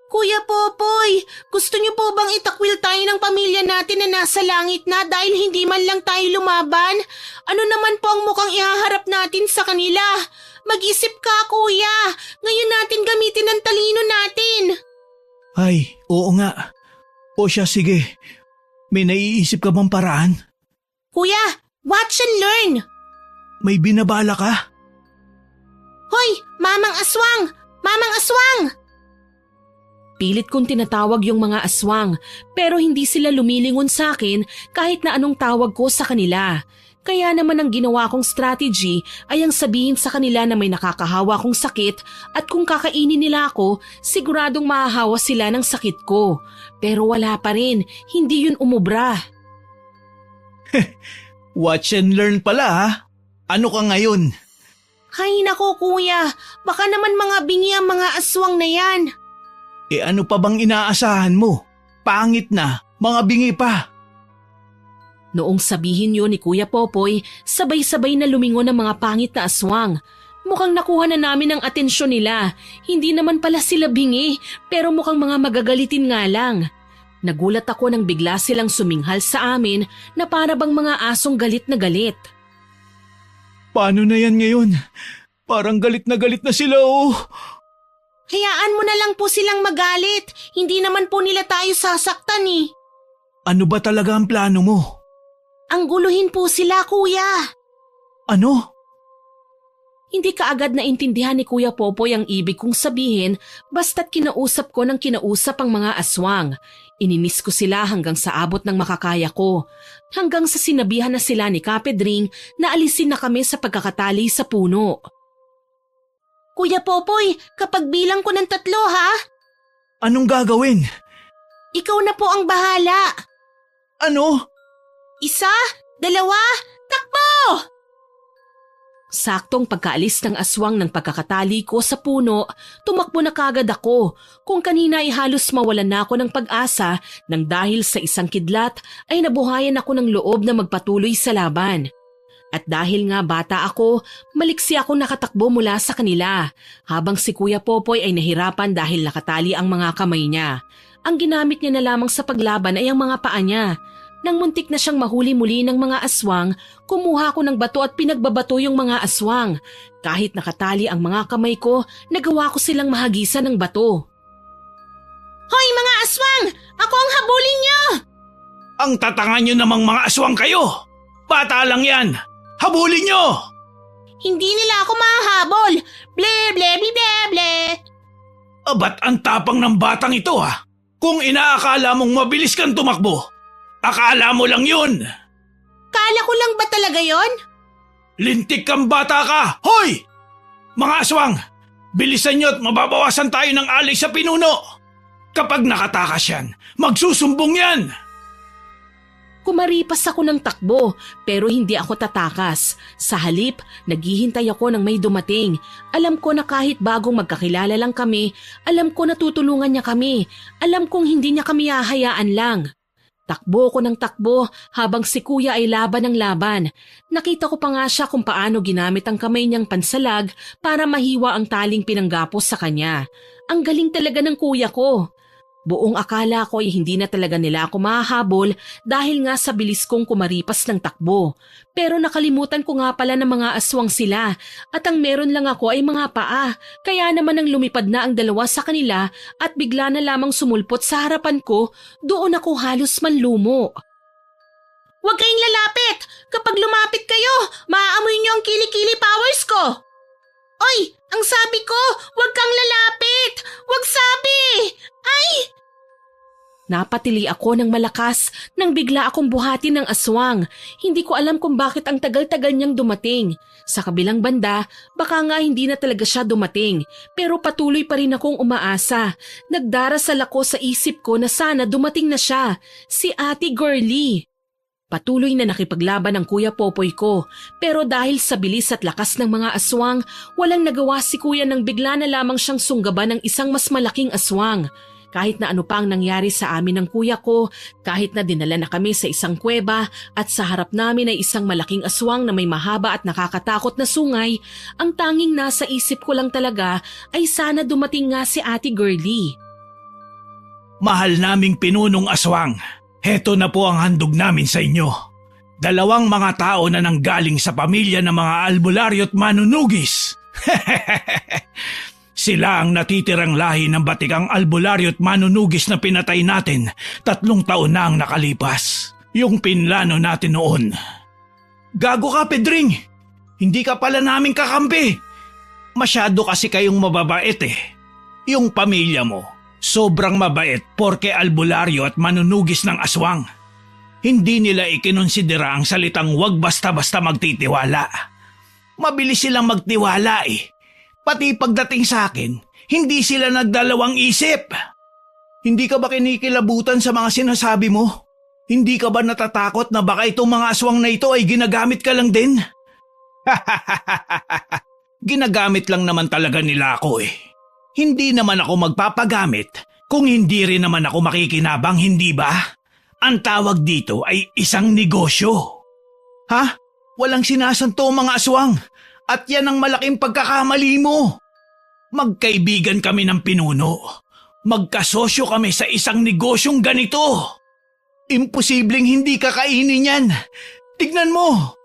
Kuya Popoy, gusto niyo po bang itakwil tayo ng pamilya natin na nasa langit na dahil hindi man lang tayo lumaban? Ano naman po ang mukhang ihaharap natin sa kanila? Mag-isip ka, kuya. Ngayon natin gamitin ang talino natin. Ay, oo nga. O siya, sige. May naiisip ka bang paraan? Kuya, watch and learn. May binabala ka? Hoy, Mamang Aswang! Mamang Aswang! Pilit kong tinatawag yung mga aswang pero hindi sila lumilingon sa akin kahit na anong tawag ko sa kanila. Kaya naman ang ginawa kong strategy ay ang sabihin sa kanila na may nakakahawa kong sakit at kung kakainin nila ako, siguradong mahahawa sila ng sakit ko. Pero wala pa rin, hindi yun umubra. Watch and learn pala ha? Ano ka ngayon? Hay nako kuya, baka naman mga bingi ang mga aswang na yan. Ano pa bang inaasahan mo? Pangit na, mga bingi pa. Noong sabihin yun ni Kuya Popoy, sabay-sabay na lumingon ang mga pangit na aswang. Mukhang nakuha na namin ang atensyon nila. Hindi naman pala sila bingi, pero mukhang mga magagalitin nga lang. Nagulat ako nang bigla silang suminghal sa amin na para bang mga asong galit na galit. Paano na yan ngayon? Parang galit na sila oh. Hayaan mo na lang po silang magalit. Hindi naman po nila tayo sasaktan eh. Ano ba talaga ang plano mo? Ang guluhin po sila, kuya. Ano? Hindi kaagad naintindihan ni Kuya Popoy ang ibig kong sabihin basta't kinausap ko ng kinausap ang mga aswang. Ininis ko sila hanggang sa abot ng makakaya ko. Hanggang sa sinabihan na sila ni Kapedring na alisin na kami sa pagkakatali sa puno. Kuya Popoy, kapag bilang ko ng 3 ha? Anong gagawin? Ikaw na po ang bahala. Ano? 1, 2, takbo! Saktong pagkaalis ng aswang ng pagkakatali ko sa puno, tumakbo na kagad ako. Kung kanina ay halos mawalan na ako ng pag-asa nang dahil sa isang kidlat ay nabuhayan ako ng loob na magpatuloy sa laban. At dahil nga bata ako, maliksi akong nakatakbo mula sa kanila, habang si Kuya Popoy ay nahirapan dahil nakatali ang mga kamay niya. Ang ginamit niya na lamang sa paglaban ay ang mga paa niya. Nang muntik na siyang mahuli muli ng mga aswang, kumuha ko ng bato at pinagbabato yung mga aswang. Kahit nakatali ang mga kamay ko, nagawa ko silang mahagisan ng bato. Hoy mga aswang! Ako ang habulin niyo! Ang tatangan nyo namang mga aswang kayo! Bata lang yan! Habulin nyo! Hindi nila ako mahahabol. Ble, ble, ble, ble, ble. Ba't ang tapang ng batang ito ha? Kung inaakala mong mabilis kang tumakbo, akala mo lang yun. Kala ko lang ba talaga yon? Lintik kang bata ka! Hoy! Mga aswang, bilisan nyo at mababawasan tayo ng alay sa pinuno. Kapag nakatakas yan, magsusumbong yan. Kumaripas ako ng takbo pero hindi ako tatakas. Sa halip, naghihintay ako ng may dumating. Alam ko na kahit bagong magkakilala lang kami, alam ko na tutulungan niya kami. Alam kong hindi niya kami hahayaan lang. Takbo ko ng takbo habang si kuya ay laban ng laban. Nakita ko pa nga siya kung paano ginamit ang kamay niyang pansalag para mahiwa ang taling pinanggapos sa kanya. Ang galing talaga ng kuya ko. Buong akala ko ay hindi na talaga nila ako mahahabol dahil nga sa bilis kong kumaripas ng takbo. Pero nakalimutan ko nga pala na mga aswang sila at ang meron lang ako ay mga paa. Kaya naman nang lumipad na ang dalawa sa kanila at bigla na lamang sumulpot sa harapan ko, doon ako halos manlumo. Huwag kayong lalapit! Kapag lumapit kayo, maaamoy niyo ang kilikili powers ko! Oy! Ang sabi ko, huwag kang lalapit! Huwag sabi! Ay! Napatili ako ng malakas nang bigla akong buhatin ng aswang. Hindi ko alam kung bakit ang tagal-tagal niyang dumating. Sa kabilang banda, baka nga hindi na talaga siya dumating. Pero patuloy pa rin akong umaasa. Nagdarasal ako sa isip ko na sana dumating na siya, si Ate Girlie. Patuloy na nakipaglaban ang Kuya Popoy ko. Pero dahil sa bilis at lakas ng mga aswang, walang nagawa si Kuya nang bigla na lamang siyang sunggaban ng isang mas malaking aswang. Kahit na ano pa ang nangyari sa amin ng kuya ko, kahit na dinala na kami sa isang kuweba at sa harap namin ay isang malaking aswang na may mahaba at nakakatakot na sungay, ang tanging nasa isip ko lang talaga ay sana dumating nga si Ate Girlie. Mahal naming pinunong aswang, heto na po ang handog namin sa inyo. 2 mga tao na nanggaling sa pamilya ng mga albularyo at manunugis. Sila ang natitirang lahi ng batikang albularyo at manunugis na pinatay natin 3 taon na ang nakalipas. Yung pinlano natin noon. Gago ka, Pedring! Hindi ka pala namin kakampi! Masyado kasi kayong mababait eh. Yung pamilya mo, sobrang mabait porke albularyo at manunugis ng aswang. Hindi nila ikinonsidera ang salitang wag basta-basta magtitiwala. Mabilis silang magtiwala eh. Pati pagdating sa akin, hindi sila nagdalawang isip. Hindi ka ba kinikilabutan sa mga sinasabi mo? Hindi ka ba natatakot na baka itong mga aswang na ito ay ginagamit ka lang din? Ginagamit lang naman talaga nila ako eh. Hindi naman ako magpapagamit kung hindi rin naman ako makikinabang, hindi ba? Ang tawag dito ay isang negosyo. Ha? Walang sinasanto mga aswang. At yan ang malaking pagkakamali mo. Magkaibigan kami ng pinuno. Magkasosyo kami sa isang negosyong ganito. Imposibleng hindi kakainin yan. Tignan mo.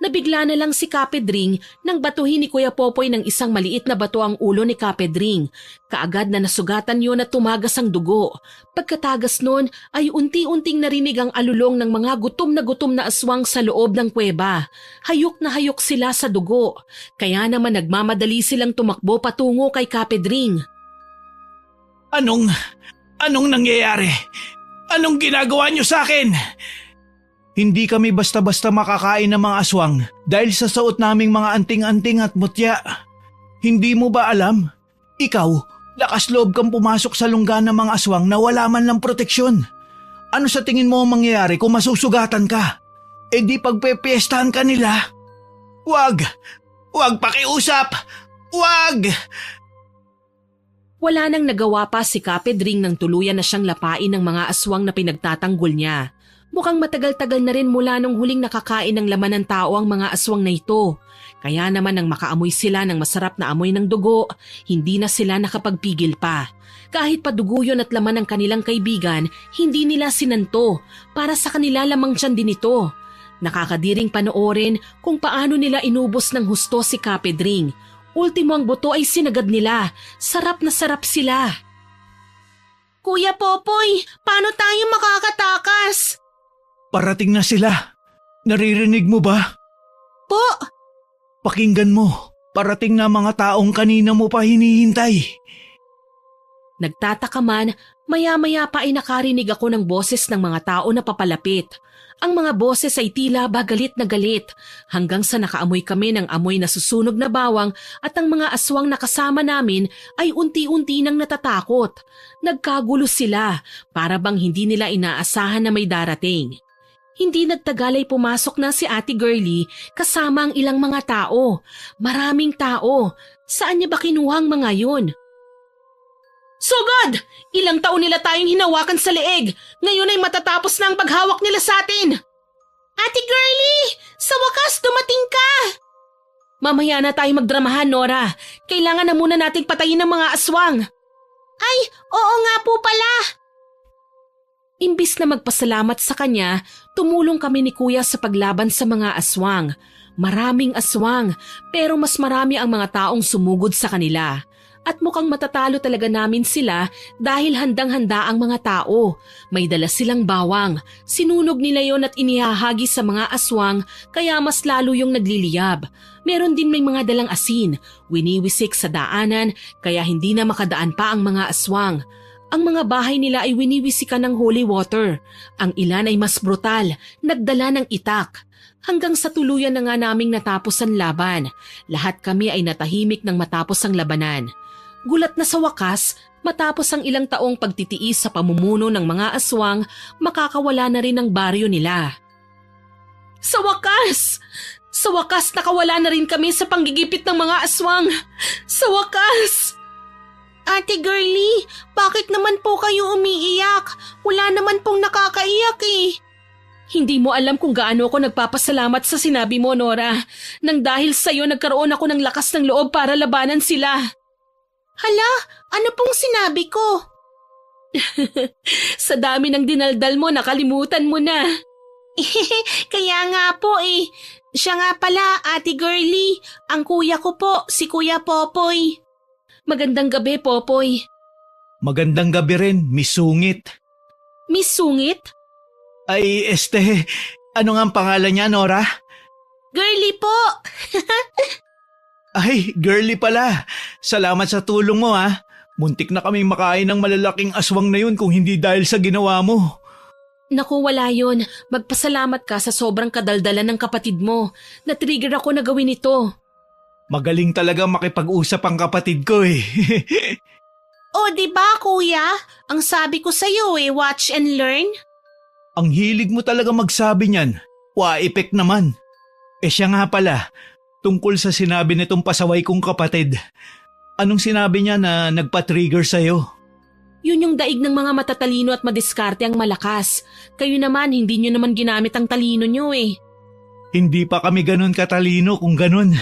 Nabigla na lang si Kapedring nang batuhin ni Kuya Popoy ng isang maliit na bato ang ulo ni Kapedring. Kaagad na nasugatan yun at tumagas ang dugo. Pagkatagas nun ay unti-unting narinig ang alulong ng mga gutom na aswang sa loob ng kuweba. Hayok na hayok sila sa dugo. Kaya naman nagmamadali silang tumakbo patungo kay Kapedring. Anong nangyayari? Anong ginagawa niyo sa akin? Hindi kami basta-basta makakain ng mga aswang dahil sa suot naming mga anting-anting at mutya. Hindi mo ba alam? Ikaw, lakas loob kang pumasok sa lungga ng mga aswang na wala man lang proteksyon. Ano sa tingin mo ang mangyayari kung masusugatan ka? E di pagpepiestahan ka nila? Wag! Wag pakiusap! Wag! Wala nang nagawa pa si Kapedring nang tuluyan na siyang lapain ng mga aswang na pinagtatanggol niya. Mukhang matagal-tagal na rin mula nung huling nakakain ng laman ng tao ang mga aswang na ito. Kaya naman nang makaamoy sila ng masarap na amoy ng dugo, hindi na sila nakapagpigil pa. Kahit padugo yun at laman ng kanilang kaibigan, hindi nila sinanto. Para sa kanila lamang tiyan din ito. Nakakadiring panoorin kung paano nila inubos ng husto si Kapedring. Ultimo ang buto ay sinagad nila. Sarap na sarap sila. Kuya Popoy, paano tayo makakatakas? Parating na sila. Naririnig mo ba? po. Pakinggan mo, parating na mga taong kanina mo pa hinihintay. Nagtataka man, maya-maya pa ay nakarinig ako ng boses ng mga tao na papalapit. Ang mga boses ay tila ba galit na galit hanggang sa nakaamoy kami ng amoy na susunog na bawang at ang mga aswang na kasama namin ay unti-unti nang natatakot. Nagkagulo sila para bang hindi nila inaasahan na may darating. Hindi nagtagal ay pumasok na si Ate Girlie kasama ang ilang mga tao. Maraming tao. Saan niya ba kinuha ang mga yun? Sugod! Ilang taon nila tayong hinawakan sa leeg. Ngayon ay matatapos na ang paghawak nila sa atin. Ate Girlie, sa wakas dumating ka. Mamaya na tayo magdramahan, Nora. Kailangan na muna nating patayin ang mga aswang. Ay, oo nga po pala. Imbis na magpasalamat sa kanya, tumulong kami ni Kuya sa paglaban sa mga aswang. Maraming aswang, pero mas marami ang mga taong sumugod sa kanila. At mukhang matatalo talaga namin sila dahil handang-handa ang mga tao. May dala silang bawang. Sinunog nila yon at inihahagi sa mga aswang kaya mas lalo yung nagliliyab. Meron din may mga dalang asin. Winiwisik sa daanan kaya hindi na makadaan pa ang mga aswang. Ang mga bahay nila ay winiwisikan ng holy water. Ang ilan ay mas brutal, nagdala ng itak. Hanggang sa tuluyan na nga naming natapos ang laban. Lahat kami ay natahimik nang matapos ang labanan. Gulat na sa wakas, matapos ang ilang taong pagtitiis sa pamumuno ng mga aswang, makakawala na rin ang baryo nila. Sa wakas! Sa wakas nakawala na rin kami sa panggigipit ng mga aswang! Sa wakas! Ate Girlie, bakit naman po kayo umiiyak? Wala naman pong nakakaiyak eh. Hindi mo alam kung gaano ako nagpapasalamat sa sinabi mo, Nora. Nang dahil sa'yo nagkaroon ako ng lakas ng loob para labanan sila. Hala, ano pong sinabi ko? Sa dami ng dinaldal mo, nakalimutan mo na. Kaya nga po eh. Siya nga pala, Ate Girlie. Ang kuya ko po, si Kuya Popoy. Magandang gabi, Popoy. Magandang gabi rin, Miss Sungit. Miss Sungit? Ay, ano nga ang pangalan niya, Nora? Girlie po. Ay, girly pala. Salamat sa tulong mo ha. Muntik na kaming makain ng malalaking aswang na yun kung hindi dahil sa ginawa mo. Naku, wala yun. Magpasalamat ka sa sobrang kadaldalan ng kapatid mo. Na-trigger ako na gawin ito. Magaling talaga makipag-usap ang kapatid ko eh. O, di ba kuya? Ang sabi ko sa'yo eh, watch and learn. Ang hilig mo talaga magsabi niyan. Wa-epek naman. Siya nga pala, tungkol sa sinabi nitong pasaway kong kapatid. Anong sinabi niya na nagpa-trigger sa'yo? Yun yung daig ng mga matatalino at madiskarte ang malakas. Kayo naman, hindi nyo naman ginamit ang talino nyo eh. Hindi pa kami ganun katalino kung ganun.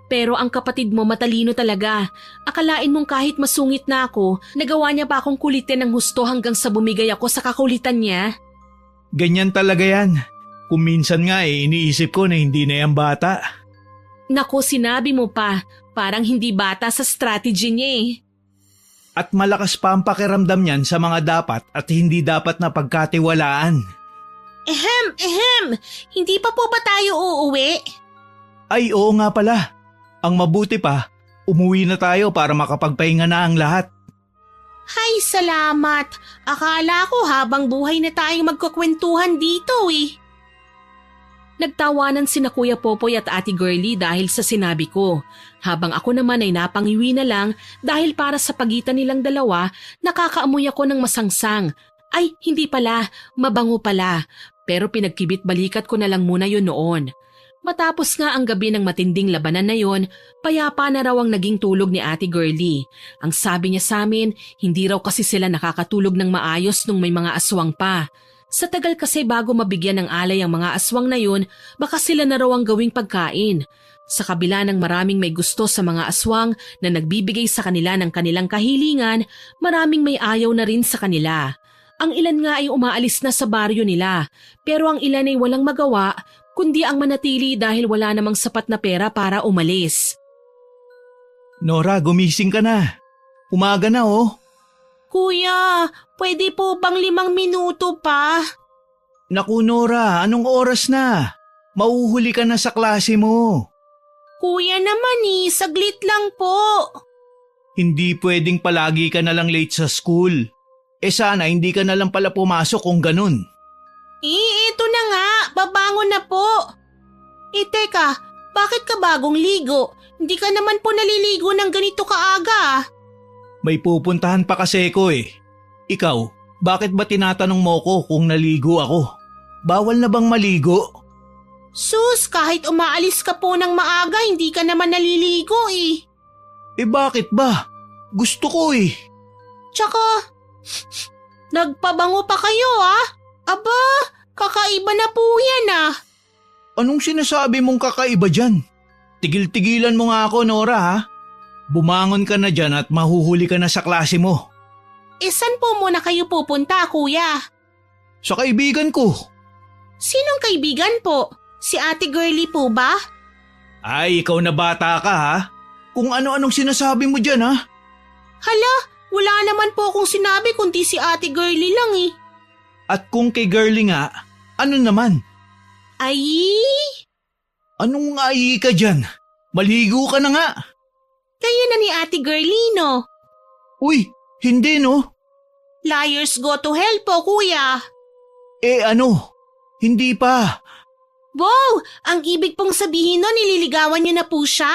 Pero ang kapatid mo matalino talaga. Akalain mong kahit masungit na ako, nagawa niya pa akong kulitin ng husto hanggang sa bumigay ako sa kakulitan niya? Ganyan talaga yan. Kung minsan nga iniisip ko na hindi na yan bata. Naku, sinabi mo pa. Parang hindi bata sa strategy niya eh. At malakas pa ang pakiramdam niyan sa mga dapat at hindi dapat na pagkatiwalaan. Hindi pa po ba tayo uuwi? Ay oo nga pala. Ang mabuti pa, umuwi na tayo para makapagpahinga na ang lahat. Hay, salamat. Akala ko habang buhay na tayong magkukwentuhan dito eh. Nagtawanan sina Kuya Popoy at Ate Girlie dahil sa sinabi ko. Habang ako naman ay napangiwi na lang dahil para sa pagitan nilang dalawa, nakakaamoy ako ng masangsang. Ay, hindi pala, mabango pala. Pero pinagkibit balikat ko na lang muna yun noon. Matapos nga ang gabi ng matinding labanan na yon, payapa na raw ang naging tulog ni Ate Girlie. Ang sabi niya sa amin, hindi raw kasi sila nakakatulog ng maayos nung may mga aswang pa. Sa tagal kasi bago mabigyan ng alay ang mga aswang na yun, baka sila na raw ang gawing pagkain. Sa kabila ng maraming may gusto sa mga aswang na nagbibigay sa kanila ng kanilang kahilingan, maraming may ayaw na rin sa kanila. Ang ilan nga ay umaalis na sa baryo nila, pero ang ilan ay walang magawa, kundi ang manatili dahil wala namang sapat na pera para umalis. Nora, gumising ka na. Umaga na oh. Kuya, pwede po bang 5 minuto pa? Naku Nora, anong oras na? Mauhuli ka na sa klase mo. Kuya naman saglit lang po. Hindi pwedeng palagi ka na lang late sa school. Sana hindi ka na lang pala pumasok kung ganun. Ito na nga, babangon na po. Teka, bakit ka bagong ligo? Hindi ka naman po naliligo ng ganito kaaga. May pupuntahan pa kasi ko eh. Ikaw, bakit ba tinatanong mo ko kung naligo ako? Bawal na bang maligo? Sus, kahit umaalis ka po ng maaga, hindi ka naman naliligo Bakit ba? Gusto ko Tsaka, nagpabango pa kayo Aba, kakaiba na po yan Anong sinasabi mong kakaiba dyan? Tigil-tigilan mo nga ako, Nora ha? Bumangon ka na dyan at mahuhuli ka na sa klase mo. Saan po muna kayo pupunta, kuya? Sa kaibigan ko. Sinong kaibigan po? Si Ate Girlie po ba? Ay, ikaw na bata ka ha? Kung ano-anong sinasabi mo dyan ha? Hala, wala naman po akong sinabi kundi si Ate Girlie lang At kung kay girlie nga, ano naman? Ay! Anong ai ka dyan? Maligo ka na nga. Kayo na ni Ate Girlie, no? Uy, hindi no? Liars go to hell po, kuya. Hindi pa. Wow! Ang ibig pong sabihin nun, nililigawan niyo na po siya?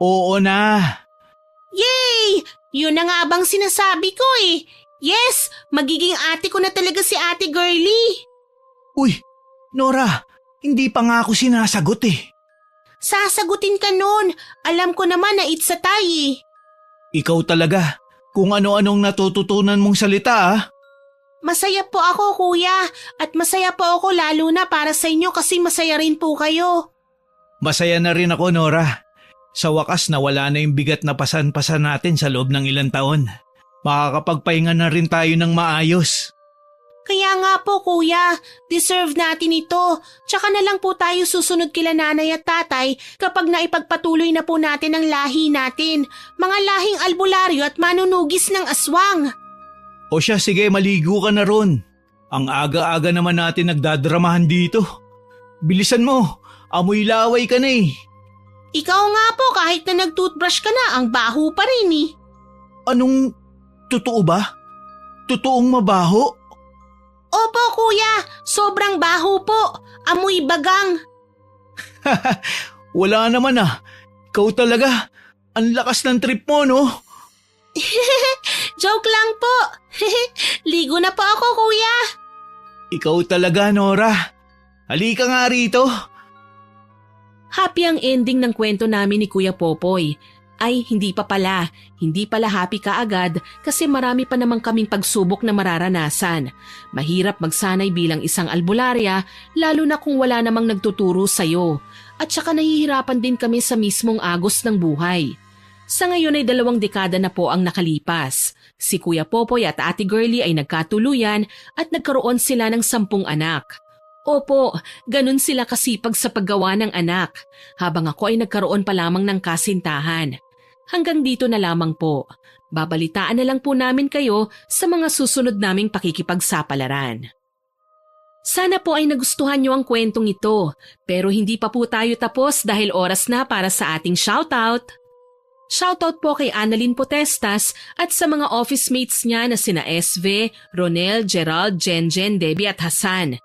Oo na. Yay! Yun na nga bang sinasabi ko Yes! Magiging ate ko na talaga si Ate Girlie. Uy, Nora, hindi pa nga ako sinasagot Sasagutin ka nun. Alam ko naman na it's a tie Ikaw talaga, kung ano-anong natututunan mong salita Masaya po ako, kuya. At masaya po ako lalo na para sa inyo kasi masaya rin po kayo. Masaya na rin ako, Nora. Sa wakas nawala na yung bigat na pasan-pasan natin sa loob ng ilang taon. Makakapagpahinga na rin tayo ng maayos. Kaya nga po, kuya. Deserve natin ito. Tsaka na lang po tayo susunod kila nanay at tatay kapag naipagpatuloy na po natin ang lahi natin. Mga lahing albularyo at manunugis ng aswang. O siya, sige, maligo ka na ron. Ang aga-aga naman natin nagdadramahan dito. Bilisan mo, amoy laway ka na Ikaw nga po, kahit na nag-toothbrush ka na, ang baho pa rin Anong, totoo ba? Totoong mabaho? Opo, kuya. Sobrang baho po. Amoy bagang. Wala naman Ikaw talaga. Ang lakas ng trip mo, no? Joke lang po. Ligo na po ako, kuya. Ikaw talaga, Nora. Halika nga rito. Happy ang ending ng kwento namin ni Kuya Popoy. Ay, hindi pa pala. Hindi pala happy kaagad kasi marami pa namang kaming pagsubok na mararanasan. Mahirap magsanay bilang isang albularya lalo na kung wala namang nagtuturo sa'yo. At saka nahihirapan din kami sa mismong agos ng buhay. Sa ngayon ay 2 dekada na po ang nakalipas. Si Kuya Popoy at Ate Girlie ay nagkatuluyan at nagkaroon sila ng 10 anak. Opo, ganun sila kasipag sa paggawa ng anak, habang ako ay nagkaroon pa lamang ng kasintahan. Hanggang dito na lamang po. Babalitaan na lang po namin kayo sa mga susunod naming pakikipagsapalaran. Sana po ay nagustuhan niyo ang kwentong ito, pero hindi pa po tayo tapos dahil oras na para sa ating shoutout. Shoutout po kay Annalyn Potestas at sa mga office mates niya na sina SV, Ronel, Gerald, Jenjen, Debbie at Hassan.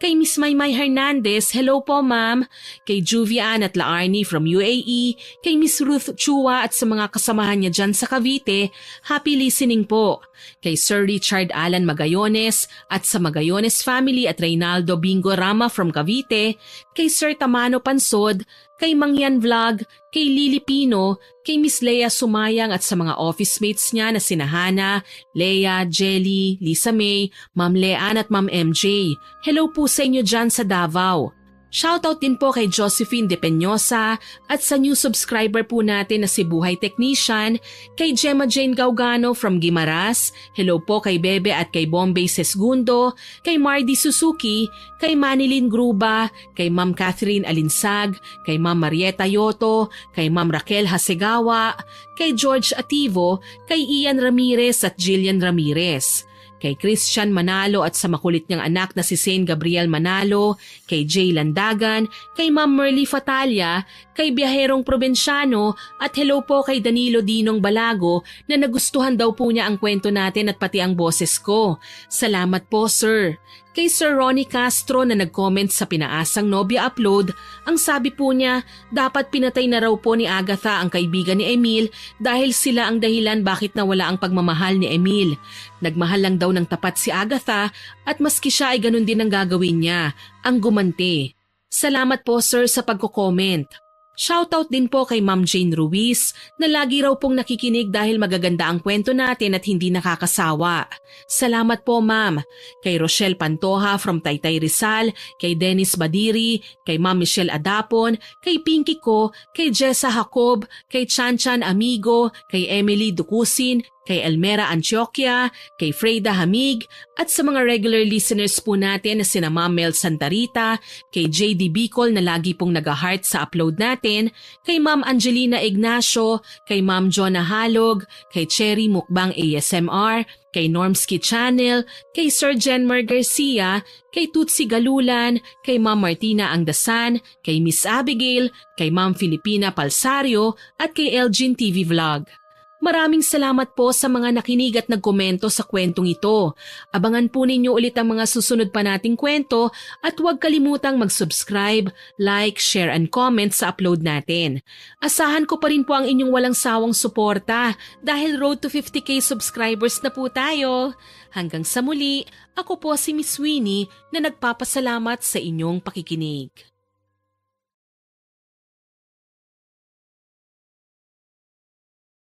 Kay Miss Maymay Hernandez, hello po ma'am. Kay Juvian at Laarni from UAE. Kay Miss Ruth Chua at sa mga kasamahan niya dyan sa Cavite, happy listening po. Kay Sir Richard Alan Magayones at sa Magayones family at Reynaldo Bingo Rama from Cavite. Kay Sir Tamano Pansod, kay Mangyan Vlog, kay Lily Pino, kay Miss Lea Sumayang at sa mga office mates niya na sina Hana, Lea, Jelly, Lisa May, Ma'am Leanne at Ma'am MJ. Hello po sa inyo dyan sa Davao. Shoutout din po kay Josephine De Peñosa at sa new subscriber po natin na si Buhay Technician, kay Gemma Jane Gaugano from Guimaras, hello po kay Bebe at kay Bombay Sesgundo, kay Mardy Suzuki, kay Manilyn Gruba, kay Ma'am Catherine Alinsag, kay Ma'am Marieta Yoto, kay Ma'am Raquel Hasegawa, kay George Ativo, kay Ian Ramirez at Jillian Ramirez, kay Christian Manalo at sa makulit niyang anak na si Saint Gabriel Manalo, kay Jay Landagan, kay Ma'am Merly Fatalia, kay Biyaherong Probensyano at hello po kay Danilo Dinong Balago na nagustuhan daw po niya ang kwento natin at pati ang boses ko. Salamat po, sir. Kay Sir Ronnie Castro na nag-comment sa pinaasang Nobya upload, ang sabi po niya, dapat pinatay na raw po ni Agatha ang kaibigan ni Emil dahil sila ang dahilan bakit nawala ang pagmamahal ni Emil. Nagmahal lang daw ng tapat si Agatha at maski siya ay ganun din ang gagawin niya, ang gumanti. Salamat po sir sa pagko-comment. Shoutout din po kay Ma'am Jane Ruiz na lagi raw pong nakikinig dahil magaganda ang kwento natin at hindi nakakasawa. Salamat po ma'am. Kay Rochelle Pantoja from Taytay Rizal, kay Dennis Badiri, kay Ma'am Michelle Adapon, kay Pinky Ko, kay Jessa Jacob, kay Chanchan Amigo, kay Emily Dukusin, kay Elmera Antioquia, kay Freda Hamig, at sa mga regular listeners po natin na sina Ma'am Mel Santarita, kay JD Bicol na lagi pong nag-heart sa upload natin, kay Ma'am Angelina Ignacio, kay Ma'am Jonah Halog, kay Cherry Mukbang ASMR, kay Normski Channel, kay Sir Jenmer Garcia, kay Tutsi Galulan, kay Ma'am Martina Angdasan, kay Miss Abigail, kay Ma'am Filipina Palsario, at kay Elgin TV Vlog. Maraming salamat po sa mga nakinig at nagkomento sa kwentong ito. Abangan po ninyo ulit ang mga susunod pa nating kwento at huwag kalimutang mag-subscribe, like, share and comment sa upload natin. Asahan ko pa rin po ang inyong walang sawang suporta dahil road to 50k subscribers na po tayo. Hanggang sa muli, ako po si Miss Winnie na nagpapasalamat sa inyong pakikinig.